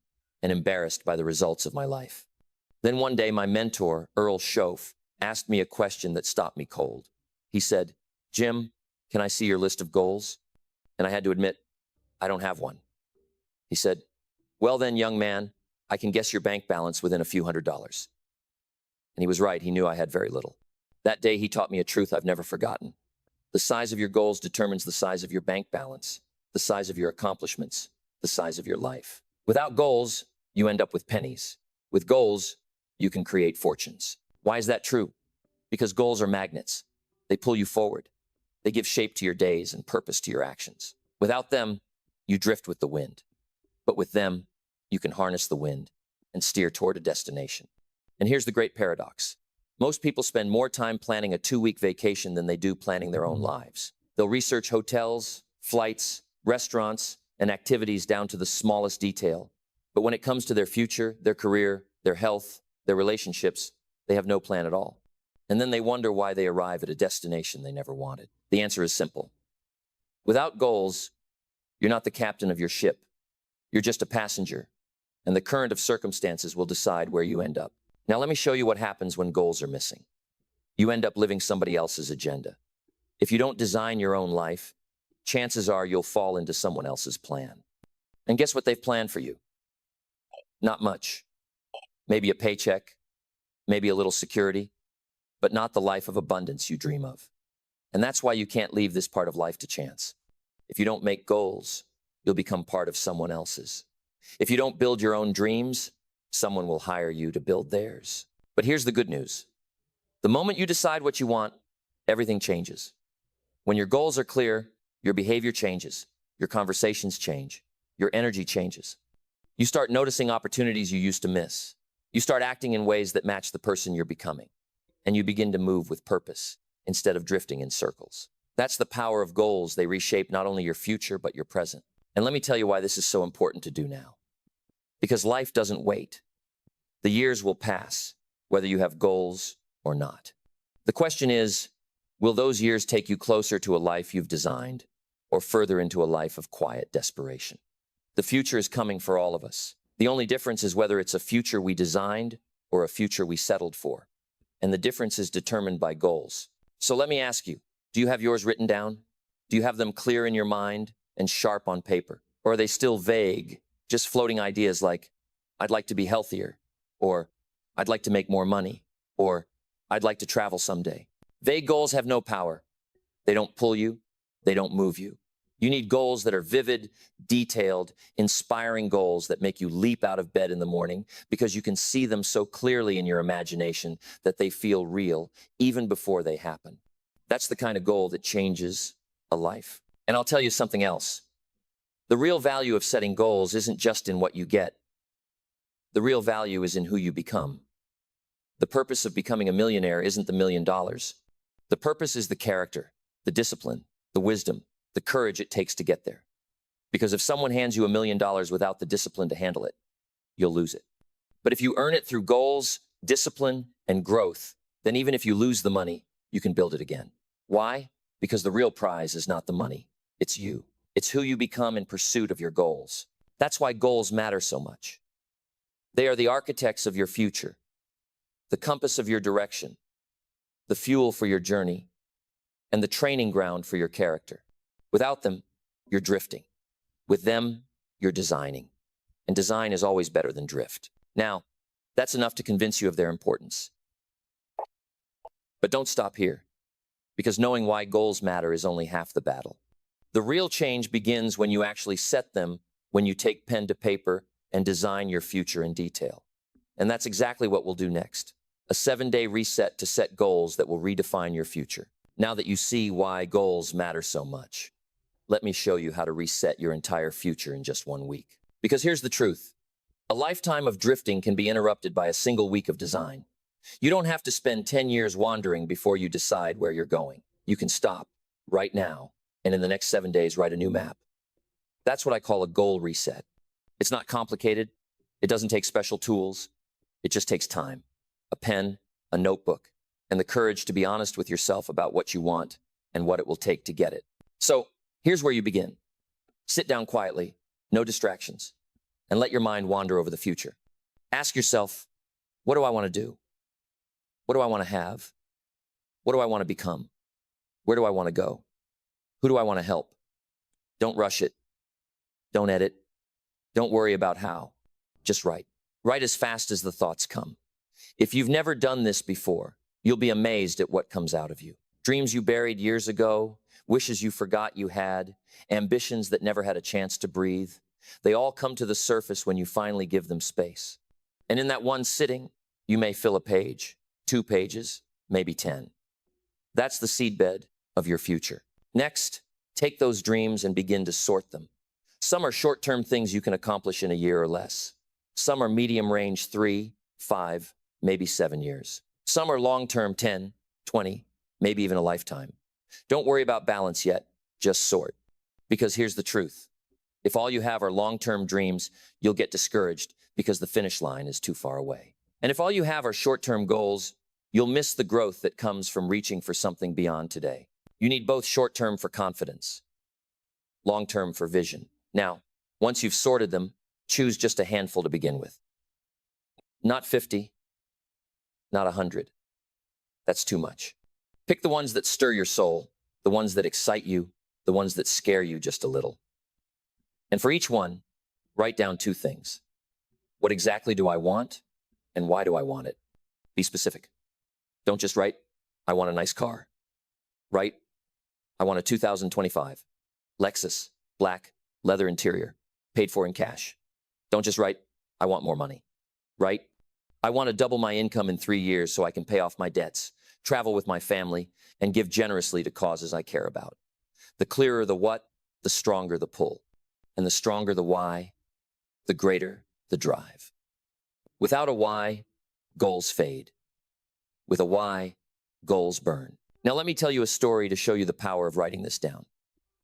A: and embarrassed by the results of my life. Then one day, my mentor, Earl Schoaf, asked me a question that stopped me cold. He said, "Jim, can I see your list of goals?" And I had to admit, I don't have one. He said, "Well then, young man, I can guess your bank balance within a few $100s." And he was right. He knew I had very little. That day, he taught me a truth I've never forgotten. The size of your goals determines the size of your bank balance, the size of your accomplishments, the size of your life. Without goals, you end up with pennies. With goals, you can create fortunes. Why is that true? Because goals are magnets. They pull you forward. They give shape to your days and purpose to your actions. Without them, you drift with the wind. But with them, you can harness the wind and steer toward a destination. And here's the great paradox. Most people spend more time planning a 2-week vacation than they do planning their own lives. They'll research hotels, flights, restaurants, and activities down to the smallest detail. But when it comes to their future, their career, their health, their relationships, they have no plan at all. And then they wonder why they arrive at a destination they never wanted. The answer is simple. Without goals, you're not the captain of your ship. You're just a passenger, and the current of circumstances will decide where you end up. Now let me show you what happens when goals are missing. You end up living somebody else's agenda. If you don't design your own life, chances are you'll fall into someone else's plan. And guess what they've planned for you? Not much. Maybe a paycheck, maybe a little security, but not the life of abundance you dream of. And that's why you can't leave this part of life to chance. If you don't make goals, you'll become part of someone else's. If you don't build your own dreams, someone will hire you to build theirs. But here's the good news. The moment you decide what you want, everything changes. When your goals are clear, your behavior changes, your conversations change, your energy changes. You start noticing opportunities you used to miss. You start acting in ways that match the person you're becoming. And you begin to move with purpose instead of drifting in circles. That's the power of goals. They reshape not only your future, but your present. And let me tell you why this is so important to do now. Because life doesn't wait. The years will pass, whether you have goals or not. The question is, will those years take you closer to a life you've designed or further into a life of quiet desperation? The future is coming for all of us. The only difference is whether it's a future we designed or a future we settled for. And the difference is determined by goals. So let me ask you, do you have yours written down? Do you have them clear in your mind and sharp on paper? Or are they still vague, just floating ideas like, I'd like to be healthier, or I'd like to make more money, or I'd like to travel someday? Vague goals have no power. They don't pull you. They don't move you. You need goals that are vivid, detailed, inspiring goals that make you leap out of bed in the morning because you can see them so clearly in your imagination that they feel real even before they happen. That's the kind of goal that changes a life. And I'll tell you something else. The real value of setting goals isn't just in what you get. The real value is in who you become. The purpose of becoming a millionaire isn't the $1 million. The purpose is the character, the discipline, the wisdom, the courage it takes to get there. Because if someone hands you $1 million without the discipline to handle it, you'll lose it. But if you earn it through goals, discipline, and growth, then even if you lose the money, you can build it again. Why? Because the real prize is not the money. It's you. It's who you become in pursuit of your goals. That's why goals matter so much. They are the architects of your future, the compass of your direction, the fuel for your journey, and the training ground for your character. Without them, you're drifting. With them, you're designing. And design is always better than drift. Now, that's enough to convince you of their importance. But don't stop here, because knowing why goals matter is only half the battle. The real change begins when you actually set them, when you take pen to paper and design your future in detail. And that's exactly what we'll do next. A 7-day reset to set goals that will redefine your future. Now that you see why goals matter so much, let me show you how to reset your entire future in just 1 week. Because here's the truth. A lifetime of drifting can be interrupted by a single week of design. You don't have to spend 10 years wandering before you decide where you're going. You can stop right now, and in the next 7 days, write a new map. That's what I call a goal reset. It's not complicated. It doesn't take special tools. It just takes time, a pen, a notebook, and the courage to be honest with yourself about what you want and what it will take to get it. So here's where you begin. Sit down quietly, no distractions, and let your mind wander over the future. Ask yourself, what do I want to do? What do I want to have? What do I want to become? Where do I want to go? Who do I want to help? Don't rush it. Don't edit. Don't worry about how. Just write. Write as fast as the thoughts come. If you've never done this before, you'll be amazed at what comes out of you. Dreams you buried years ago, wishes you forgot you had, ambitions that never had a chance to breathe. They all come to the surface when you finally give them space. And in that one sitting, you may fill a page, 2 pages, maybe 10. That's the seedbed of your future. Next, take those dreams and begin to sort them. Some are short-term things you can accomplish in a year or less. Some are medium-range 3, 5, maybe 7 years. Some are long-term 10, 20, maybe even a lifetime. Don't worry about balance yet, just sort. Because here's the truth. If all you have are long-term dreams, you'll get discouraged because the finish line is too far away. And if all you have are short-term goals, you'll miss the growth that comes from reaching for something beyond today. You need both short-term for confidence, long-term for vision. Now, once you've sorted them, choose just a handful to begin with. Not 50, not 100. That's too much. Pick the ones that stir your soul, the ones that excite you, the ones that scare you just a little. And for each one, write down 2 things. What exactly do I want, and why do I want it? Be specific. Don't just write, I want a nice car. Write, I want a 2025 Lexus, black, leather interior, paid for in cash. Don't just write, I want more money. Write, I want to double my income in 3 years so I can pay off my debts, travel with my family, and give generously to causes I care about. The clearer the what, the stronger the pull. And the stronger the why, the greater the drive. Without a why, goals fade. With a why, goals burn. Now let me tell you a story to show you the power of writing this down.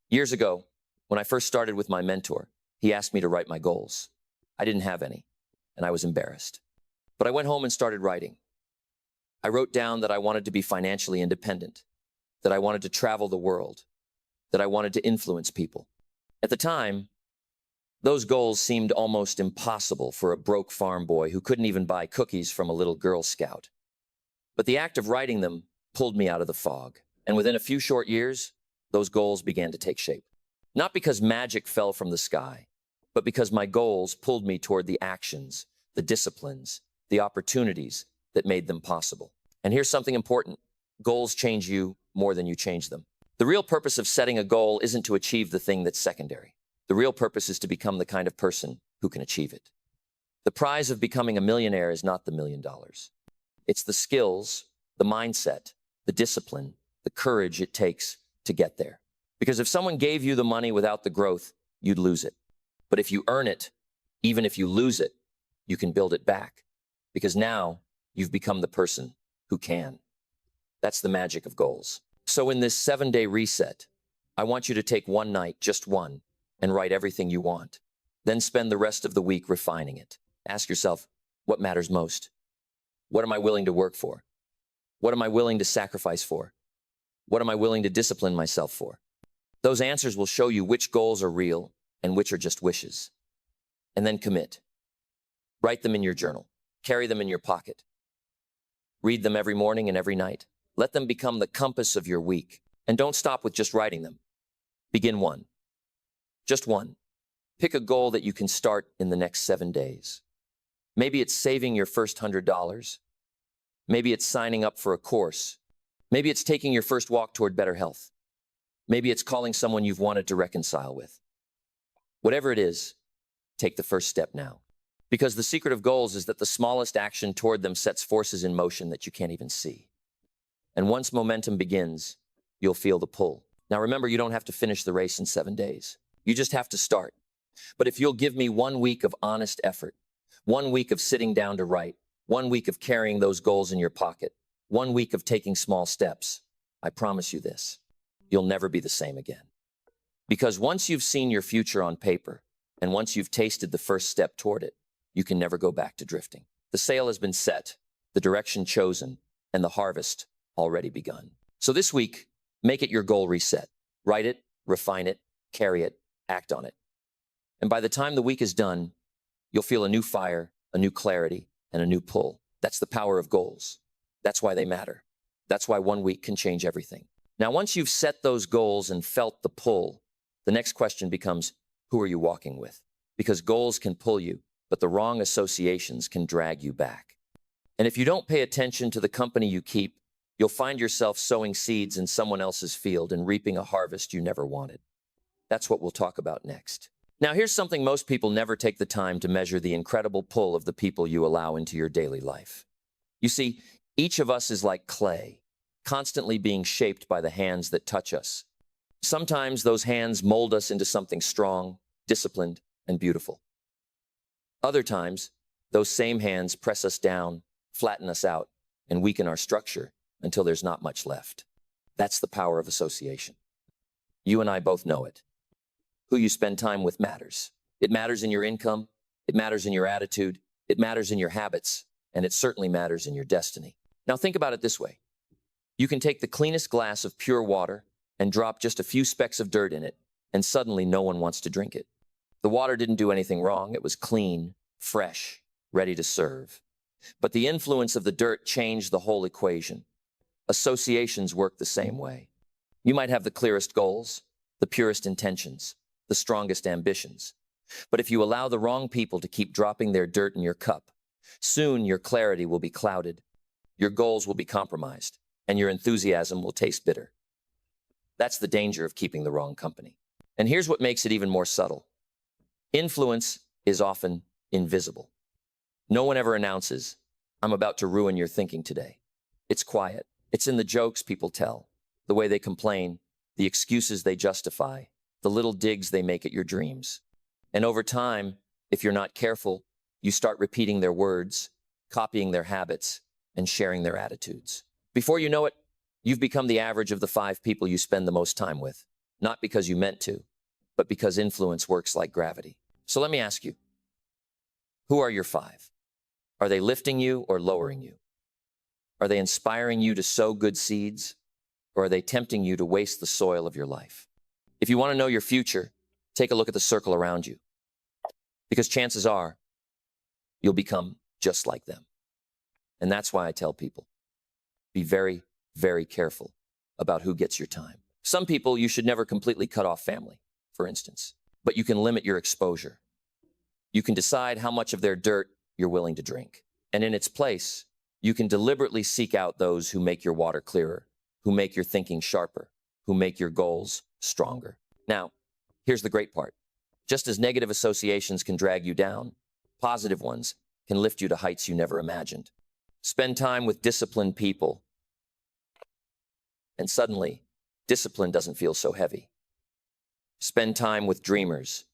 A: Years ago, when I first started with my mentor, he asked me to write my goals. I didn't have any, and I was embarrassed. But I went home and started writing. I wrote down that I wanted to be financially independent, that I wanted to travel the world, that I wanted to influence people. At the time, those goals seemed almost impossible for a broke farm boy who couldn't even buy cookies from a little Girl Scout. But the act of writing them pulled me out of the fog. And within a few short years, those goals began to take shape. Not because magic fell from the sky, but because my goals pulled me toward the actions, the disciplines, the opportunities that made them possible. And here's something important. Goals change you more than you change them. The real purpose of setting a goal isn't to achieve the thing that's secondary. The real purpose is to become the kind of person who can achieve it. The prize of becoming a millionaire is not the $1 million. It's the skills, the mindset, the discipline, the courage it takes to get there. Because if someone gave you the money without the growth, you'd lose it. But if you earn it, even if you lose it, you can build it back. Because now you've become the person who can. That's the magic of goals. So in this 7-day reset, I want you to take one night, just one, and write everything you want. Then spend the rest of the week refining it. Ask yourself, what matters most? What am I willing to work for? What am I willing to sacrifice for? What am I willing to discipline myself for? Those answers will show you which goals are real and which are just wishes. And then commit. Write them in your journal. Carry them in your pocket. Read them every morning and every night. Let them become the compass of your week. And don't stop with just writing them. Begin one. Just one. Pick a goal that you can start in the next 7 days. Maybe it's saving your first $100. Maybe it's signing up for a course. Maybe it's taking your first walk toward better health. Maybe it's calling someone you've wanted to reconcile with. Whatever it is, take the first step now. Because the secret of goals is that the smallest action toward them sets forces in motion that you can't even see. And once momentum begins, you'll feel the pull. Now remember, you don't have to finish the race in 7 days. You just have to start. But if you'll give me 1 week of honest effort, 1 week of sitting down to write, 1 week of carrying those goals in your pocket, 1 week of taking small steps, I promise you this, you'll never be the same again. Because once you've seen your future on paper, and once you've tasted the first step toward it, you can never go back to drifting. The sail has been set, the direction chosen, and the harvest already begun. So this week, make it your goal reset. Write it, refine it, carry it, act on it. And by the time the week is done, you'll feel a new fire, a new clarity, and a new pull. That's the power of goals. That's why they matter. That's why 1 week can change everything. Now, once you've set those goals and felt the pull, the next question becomes, who are you walking with? Because goals can pull you, but the wrong associations can drag you back. And if you don't pay attention to the company you keep, you'll find yourself sowing seeds in someone else's field and reaping a harvest you never wanted. That's what we'll talk about next. Now, here's something most people never take the time to measure: the incredible pull of the people you allow into your daily life. You see, each of us is like clay, constantly being shaped by the hands that touch us. Sometimes those hands mold us into something strong, disciplined, and beautiful. Other times, those same hands press us down, flatten us out, and weaken our structure until there's not much left. That's the power of association. You and I both know it. Who you spend time with matters. It matters in your income, it matters in your attitude, it matters in your habits, and it certainly matters in your destiny. Now think about it this way. You can take the cleanest glass of pure water and drop just a few specks of dirt in it, and suddenly no one wants to drink it. The water didn't do anything wrong. It was clean, fresh, ready to serve. But the influence of the dirt changed the whole equation. Associations work the same way. You might have the clearest goals, the purest intentions, the strongest ambitions. But if you allow the wrong people to keep dropping their dirt in your cup, soon your clarity will be clouded, your goals will be compromised, and your enthusiasm will taste bitter. That's the danger of keeping the wrong company. And here's what makes it even more subtle. Influence is often invisible. No one ever announces, "I'm about to ruin your thinking today." It's quiet. It's in the jokes people tell, the way they complain, the excuses they justify, the little digs they make at your dreams. And over time, if you're not careful, you start repeating their words, copying their habits, and sharing their attitudes. Before you know it, you've become the average of the 5 people you spend the most time with, not because you meant to, but because influence works like gravity. So let me ask you, who are your 5? Are they lifting you or lowering you? Are they inspiring you to sow good seeds, or are they tempting you to waste the soil of your life? If you want to know your future, take a look at the circle around you, because chances are you'll become just like them. And that's why I tell people, be very, very careful about who gets your time. Some people you should never completely cut off family, for instance, but you can limit your exposure. You can decide how much of their dirt you're willing to drink. And in its place, you can deliberately seek out those who make your water clearer, who make your thinking sharper, who make your goals stronger. Now, here's the great part. Just as negative associations can drag you down, positive ones can lift you to heights you never imagined. Spend time with disciplined people, and suddenly, discipline doesn't feel so heavy. Spend time with dreamers,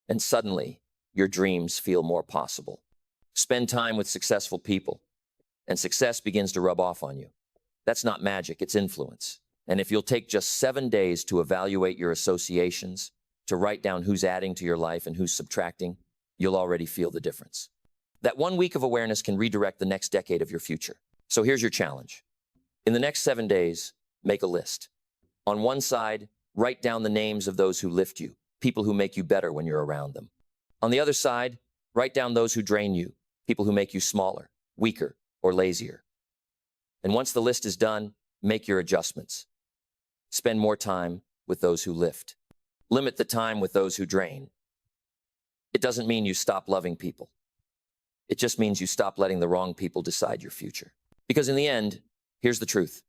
A: and suddenly, your dreams feel more possible. Spend time with successful people, and success begins to rub off on you. That's not magic, it's influence. And if you'll take just 7 days to evaluate your associations, to write down who's adding to your life and who's subtracting, you'll already feel the difference. That 1 week of awareness can redirect the next decade of your future. So here's your challenge. In the next 7 days, make a list. On one side, write down the names of those who lift you, people who make you better when you're around them. On the other side, write down those who drain you, people who make you smaller, weaker, or lazier. And once the list is done, make your adjustments. Spend more time with those who lift. Limit the time with those who drain. It doesn't mean you stop loving people. It just means you stop letting the wrong people decide your future. Because in the end, here's the truth.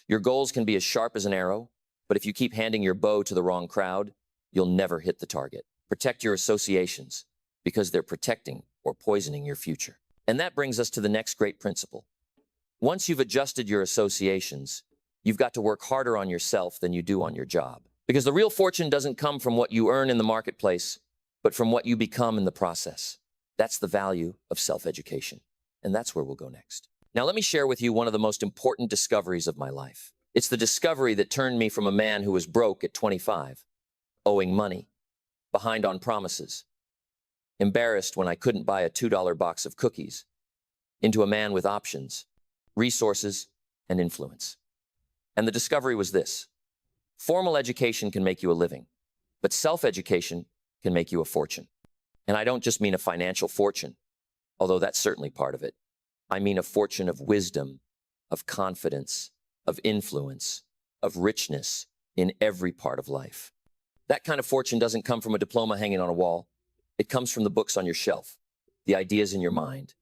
A: Your goals can be as sharp as an arrow, but if you keep handing your bow to the wrong crowd, you'll never hit the target. Protect your associations, because they're protecting or poisoning your future. And that brings us to the next great principle. Once you've adjusted your associations, you've got to work harder on yourself than you do on your job. Because the real fortune doesn't come from what you earn in the marketplace, but from what you become in the process. That's the value of self-education. And that's where we'll go next. Now, let me share with you one of the most important discoveries of my life. It's the discovery that turned me from a man who was broke at 25, owing money, behind on promises, embarrassed when I couldn't buy a $2 box of cookies, into a man with options, resources, and influence. And the discovery was this. Formal education can make you a living, but self-education can make you a fortune. And I don't just mean a financial fortune, although that's certainly part of it. I mean a fortune of wisdom, of confidence, of influence, of richness in every part of life. That kind of fortune doesn't come from a diploma hanging on a wall. It comes from the books on your shelf, the ideas in your mind,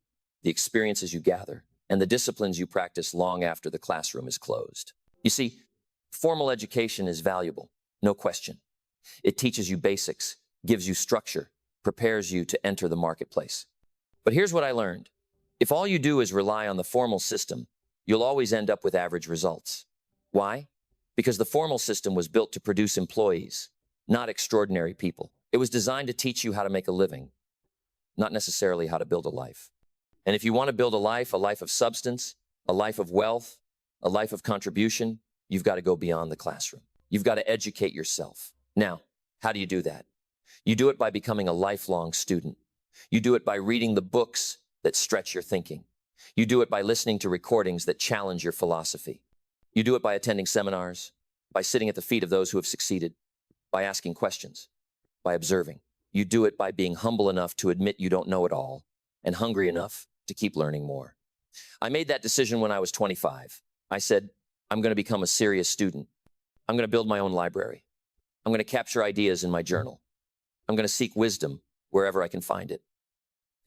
A: the experiences you gather, and the disciplines you practice long after the classroom is closed. You see, formal education is valuable, no question. It teaches you basics, gives you structure, prepares you to enter the marketplace. But here's what I learned. If all you do is rely on the formal system, you'll always end up with average results. Why? Because the formal system was built to produce employees, not extraordinary people. It was designed to teach you how to make a living, not necessarily how to build a life. And if you want to build a life of substance, a life of wealth, a life of contribution, you've got to go beyond the classroom. You've got to educate yourself. Now, how do you do that? You do it by becoming a lifelong student. You do it by reading the books that stretch your thinking. You do it by listening to recordings that challenge your philosophy. You do it by attending seminars, by sitting at the feet of those who have succeeded, by asking questions, by observing. You do it by being humble enough to admit you don't know it all and hungry enough to keep learning more. I made that decision when I was 25. I said, I'm going to become a serious student. I'm going to build my own library. I'm going to capture ideas in my journal. I'm going to seek wisdom wherever I can find it.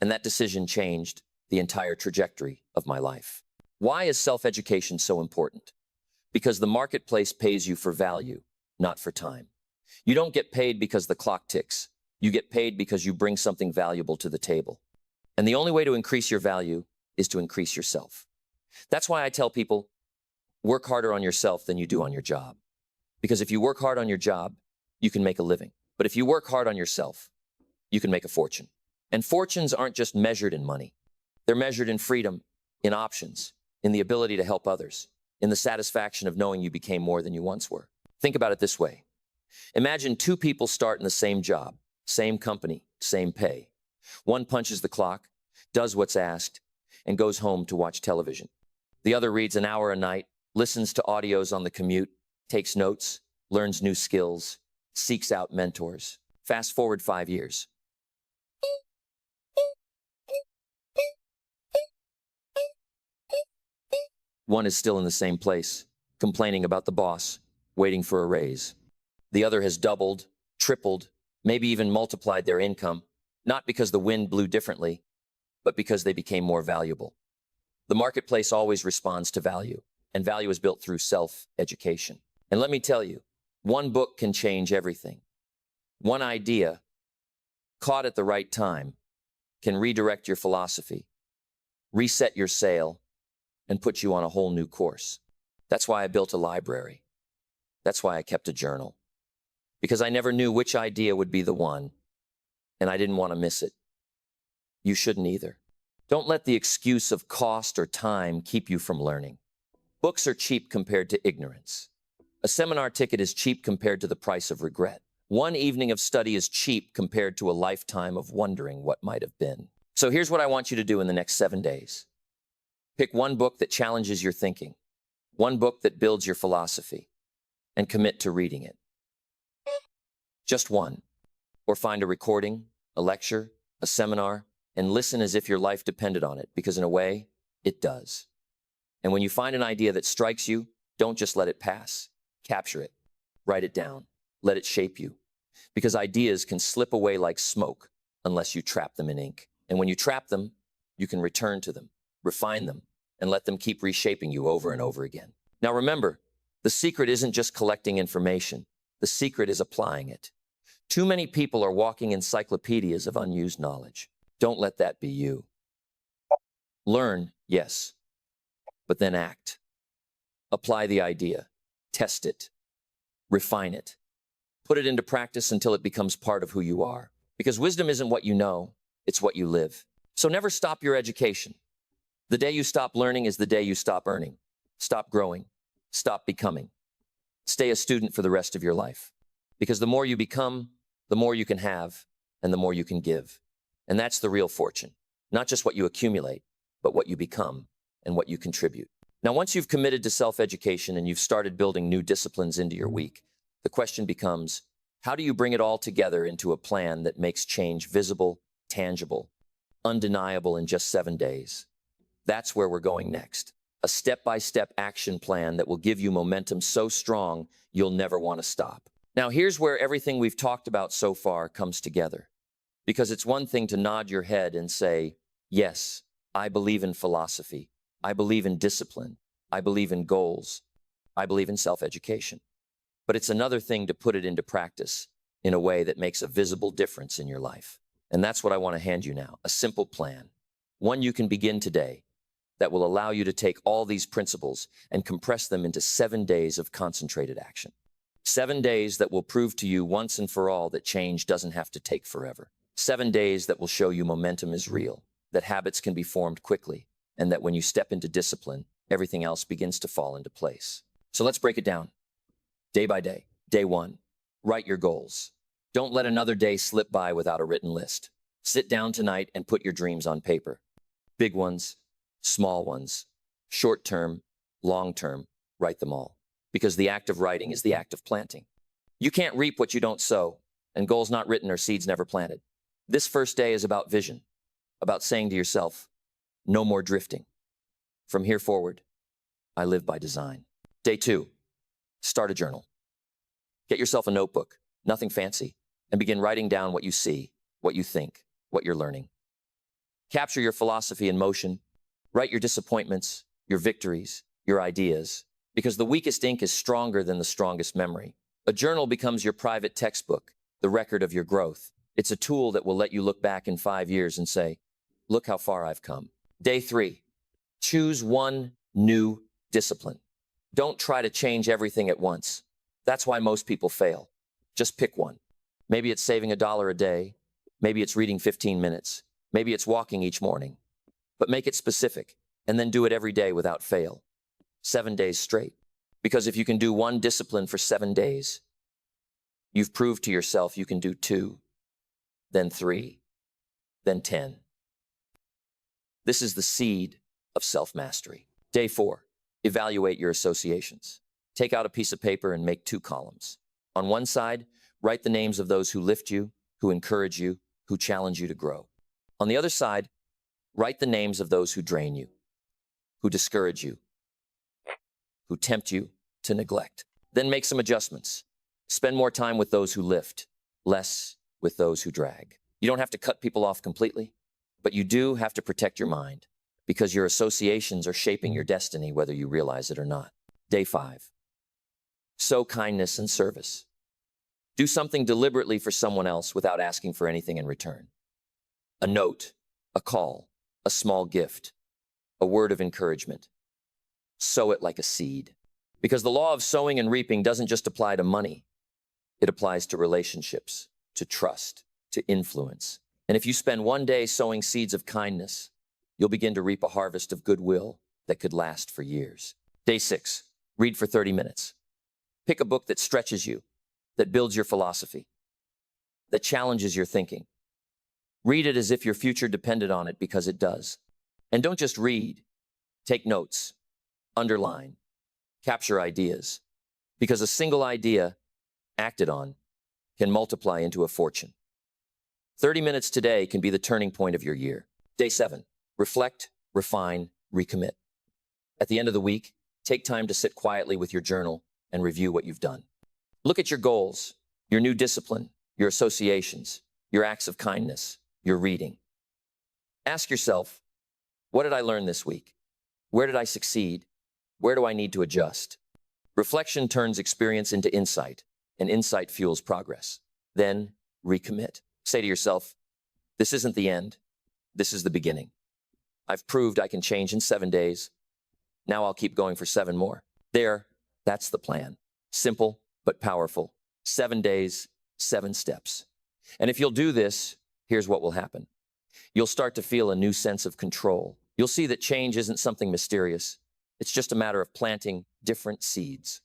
A: And that decision changed the entire trajectory of my life. Why is self-education so important? Because the marketplace pays you for value, not for time. You don't get paid because the clock ticks. You get paid because you bring something valuable to the table. And the only way to increase your value is to increase yourself. That's why I tell people, Work harder on yourself than you do on your job. Because if you work hard on your job, you can make a living. But if you work hard on yourself, you can make a fortune. And fortunes aren't just measured in money. They're measured in freedom, in options, in the ability to help others, in the satisfaction of knowing you became more than you once were. Think about it this way. Imagine two people start in the same job, same company, same pay. One punches the clock, does what's asked, and goes home to watch television. The other reads an hour a night, listens to audios on the commute, takes notes, learns new skills, seeks out mentors. Fast forward 5 years. One is still in the same place, complaining about the boss, waiting for a raise. The other has doubled, tripled, maybe even multiplied their income, not because the wind blew differently, but because they became more valuable. The marketplace always responds to value, and value is built through self-education. And let me tell you, one book can change everything. One idea, caught at the right time, can redirect your philosophy, reset your sail, and put you on a whole new course. That's why I built a library. That's why I kept a journal. Because I never knew which idea would be the one, and I didn't want to miss it. You shouldn't either. Don't let the excuse of cost or time keep you from learning. Books are cheap compared to ignorance. A seminar ticket is cheap compared to the price of regret. One evening of study is cheap compared to a lifetime of wondering what might have been. So here's what I want you to do in the next 7 days. Pick one book that challenges your thinking, one book that builds your philosophy, and commit to reading it. Just one. Or find a recording, a lecture, a seminar, and listen as if your life depended on it, because in a way, it does. And when you find an idea that strikes you, don't just let it pass. Capture it. Write it down. Let it shape you. Because ideas can slip away like smoke unless you trap them in ink. And when you trap them, you can return to them, refine them, and let them keep reshaping you over and over again. Now remember, the secret isn't just collecting information. The secret is applying it. Too many people are walking encyclopedias of unused knowledge. Don't let that be you. Learn, yes, but then act. Apply the idea. Test it. Refine it. Put it into practice until it becomes part of who you are. Because wisdom isn't what you know, it's what you live. So never stop your education. The day you stop learning is the day you stop earning. Stop growing. Stop becoming. Stay a student for the rest of your life. Because the more you become, the more you can have, and the more you can give. And that's the real fortune. Not just what you accumulate, but what you become and what you contribute. Now, once you've committed to self-education and you've started building new disciplines into your week, the question becomes, how do you bring it all together into a plan that makes change visible, tangible, undeniable in just 7 days? That's where we're going next. A step-by-step action plan that will give you momentum so strong you'll never want to stop. Now, here's where everything we've talked about so far comes together. Because it's one thing to nod your head and say, yes, I believe in philosophy. I believe in discipline. I believe in goals. I believe in self-education. But it's another thing to put it into practice in a way that makes a visible difference in your life. And that's what I want to hand you now, a simple plan. One you can begin today that will allow you to take all these principles and compress them into 7 days of concentrated action. 7 days that will prove to you once and for all that change doesn't have to take forever. 7 days that will show you momentum is real, that habits can be formed quickly, and that when you step into discipline, everything else begins to fall into place. So let's break it down. Day by day. Day 1, write your goals. Don't let another day slip by without a written list. Sit down tonight and put your dreams on paper. Big ones, small ones, short term, long term, write them all. Because the act of writing is the act of planting. You can't reap what you don't sow, and goals not written are seeds never planted. This first day is about vision, about saying to yourself, no more drifting. From here forward, I live by design. Day 2, start a journal. Get yourself a notebook, nothing fancy, and begin writing down what you see, what you think, what you're learning. Capture your philosophy in motion. Write your disappointments, your victories, your ideas, because the weakest ink is stronger than the strongest memory. A journal becomes your private textbook, the record of your growth. It's a tool that will let you look back in 5 years and say, look how far I've come. Day 3, choose one new discipline. Don't try to change everything at once. That's why most people fail. Just pick one. Maybe it's saving $1 a day. Maybe it's reading 15 minutes. Maybe it's walking each morning. But make it specific, and then do it every day without fail. 7 days straight. Because if you can do one discipline for 7 days, you've proved to yourself you can do 2, then 3, then 10. This is the seed of self-mastery. Day 4, evaluate your associations. Take out a piece of paper and make 2 columns. On one side, write the names of those who lift you, who encourage you, who challenge you to grow. On the other side, write the names of those who drain you, who discourage you, who tempt you to neglect. Then make some adjustments. Spend more time with those who lift, less with those who drag. You don't have to cut people off completely, but you do have to protect your mind because your associations are shaping your destiny whether you realize it or not. Day 5. Sow kindness and service. Do something deliberately for someone else without asking for anything in return. A note, a call, a small gift, a word of encouragement. Sow it like a seed. Because the law of sowing and reaping doesn't just apply to money. It applies to relationships, to trust, to influence. And if you spend one day sowing seeds of kindness, you'll begin to reap a harvest of goodwill that could last for years. Day 6, read for 30 minutes. Pick a book that stretches you, that builds your philosophy, that challenges your thinking. Read it as if your future depended on it because it does. And don't just read. Take notes, underline, capture ideas. Because a single idea, acted on, can multiply into a fortune. 30 minutes today can be the turning point of your year. Day 7, reflect, refine, recommit. At the end of the week, take time to sit quietly with your journal and review what you've done. Look at your goals, your new discipline, your associations, your acts of kindness, your reading. Ask yourself, what did I learn this week? Where did I succeed? Where do I need to adjust? Reflection turns experience into insight, and insight fuels progress. Then recommit. Say to yourself, this isn't the end. This is the beginning. I've proved I can change in 7 days. Now I'll keep going for 7 more. That's the plan. Simple, but powerful. 7 days, 7 steps. And if you'll do this, here's what will happen. You'll start to feel a new sense of control. You'll see that change isn't something mysterious. It's just a matter of planting different seeds.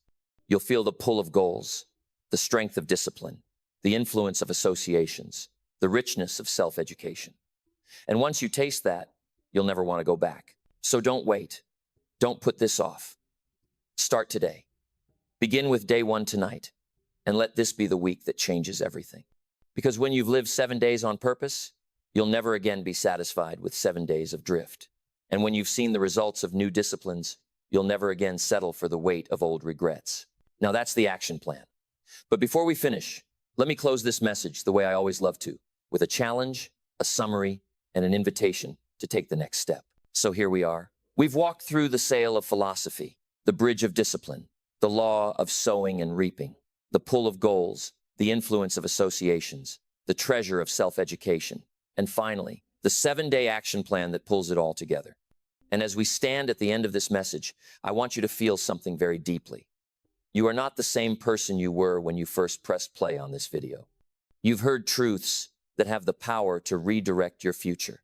A: You'll feel the pull of goals, the strength of discipline, the influence of associations, the richness of self-education. And once you taste that, you'll never want to go back. So don't wait. Don't put this off. Start today. Begin with day 1 tonight, and let this be the week that changes everything. Because when you've lived 7 days on purpose, you'll never again be satisfied with 7 days of drift. And when you've seen the results of new disciplines, you'll never again settle for the weight of old regrets. Now that's the action plan. But before we finish, let me close this message the way I always love to, with a challenge, a summary, and an invitation to take the next step. So here we are. We've walked through the sail of philosophy, the bridge of discipline, the law of sowing and reaping, the pull of goals, the influence of associations, the treasure of self-education, and finally, the 7-day action plan that pulls it all together. And as we stand at the end of this message, I want you to feel something very deeply. You are not the same person you were when you first pressed play on this video. You've heard truths that have the power to redirect your future.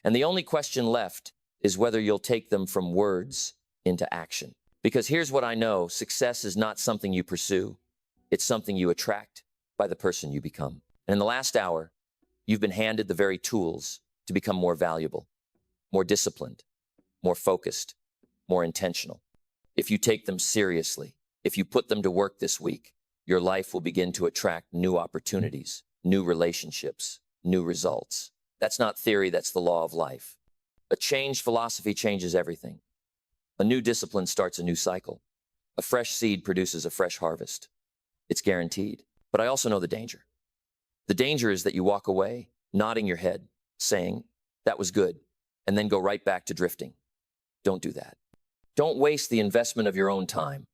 A: And the only question left is whether you'll take them from words into action. Because here's what I know, success is not something you pursue. It's something you attract by the person you become. And in the last hour, you've been handed the very tools to become more valuable, more disciplined, more focused, more intentional. If you take them seriously, if you put them to work this week, your life will begin to attract new opportunities, new relationships, new results. That's not theory, that's the law of life. A changed philosophy changes everything. A new discipline starts a new cycle. A fresh seed produces a fresh harvest. It's guaranteed. But I also know the danger. The danger is that you walk away, nodding your head, saying, that was good, and then go right back to drifting. Don't do that. Don't waste the investment of your own time,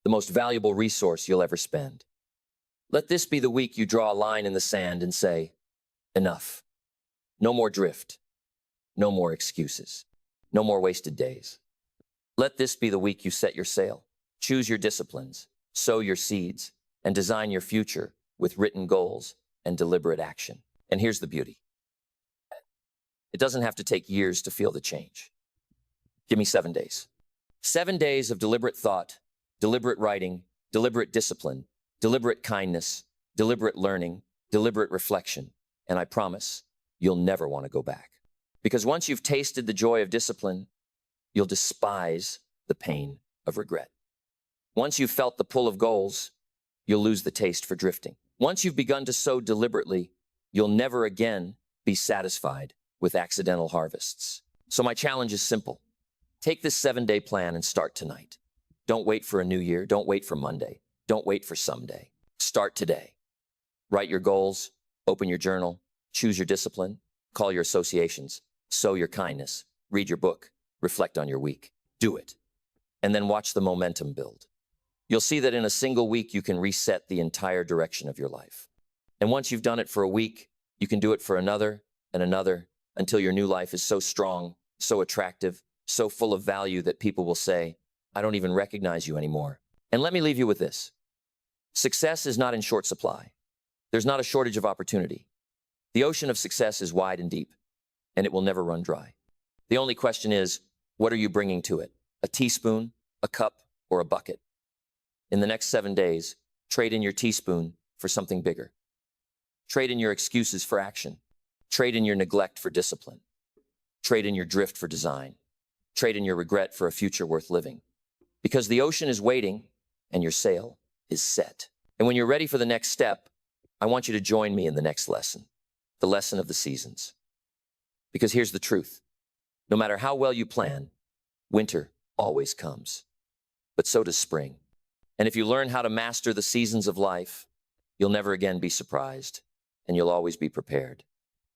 A: the most valuable resource you'll ever spend. Let this be the week you draw a line in the sand and say, enough. No more drift. No more excuses. No more wasted days. Let this be the week you set your sail. Choose your disciplines, sow your seeds, and design your future with written goals and deliberate action. And here's the beauty. It doesn't have to take years to feel the change. Give me 7 days. 7 days of deliberate thought, deliberate writing, deliberate discipline, deliberate kindness, deliberate learning, deliberate reflection. And I promise you'll never want to go back. Because once you've tasted the joy of discipline, you'll despise the pain of regret. Once you've felt the pull of goals, you'll lose the taste for drifting. Once you've begun to sow deliberately, you'll never again be satisfied with accidental harvests. So my challenge is simple. Take this 7-day plan and start tonight. Don't wait for a new year. Don't wait for Monday. Don't wait for someday. Start today. Write your goals, open your journal, choose your discipline, call your associations, sow your kindness, read your book, reflect on your week. Do it. And then watch the momentum build. You'll see that in a single week, you can reset the entire direction of your life. And once you've done it for a week, you can do it for another and another until your new life is so strong, so attractive, so full of value that people will say, I don't even recognize you anymore. And let me leave you with this. Success is not in short supply. There's not a shortage of opportunity. The ocean of success is wide and deep, and it will never run dry. The only question is, what are you bringing to it? A teaspoon, a cup, or a bucket? In the next 7 days, trade in your teaspoon for something bigger. Trade in your excuses for action. Trade in your neglect for discipline. Trade in your drift for design. Trade in your regret for a future worth living. Because the ocean is waiting and your sail is set. And when you're ready for the next step, I want you to join me in the next lesson, the lesson of the seasons. Because here's the truth. No matter how well you plan, winter always comes. But so does spring. And if you learn how to master the seasons of life, you'll never again be surprised, and you'll always be prepared.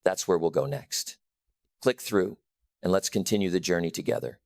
A: That's where we'll go next. Click through, and let's continue the journey together.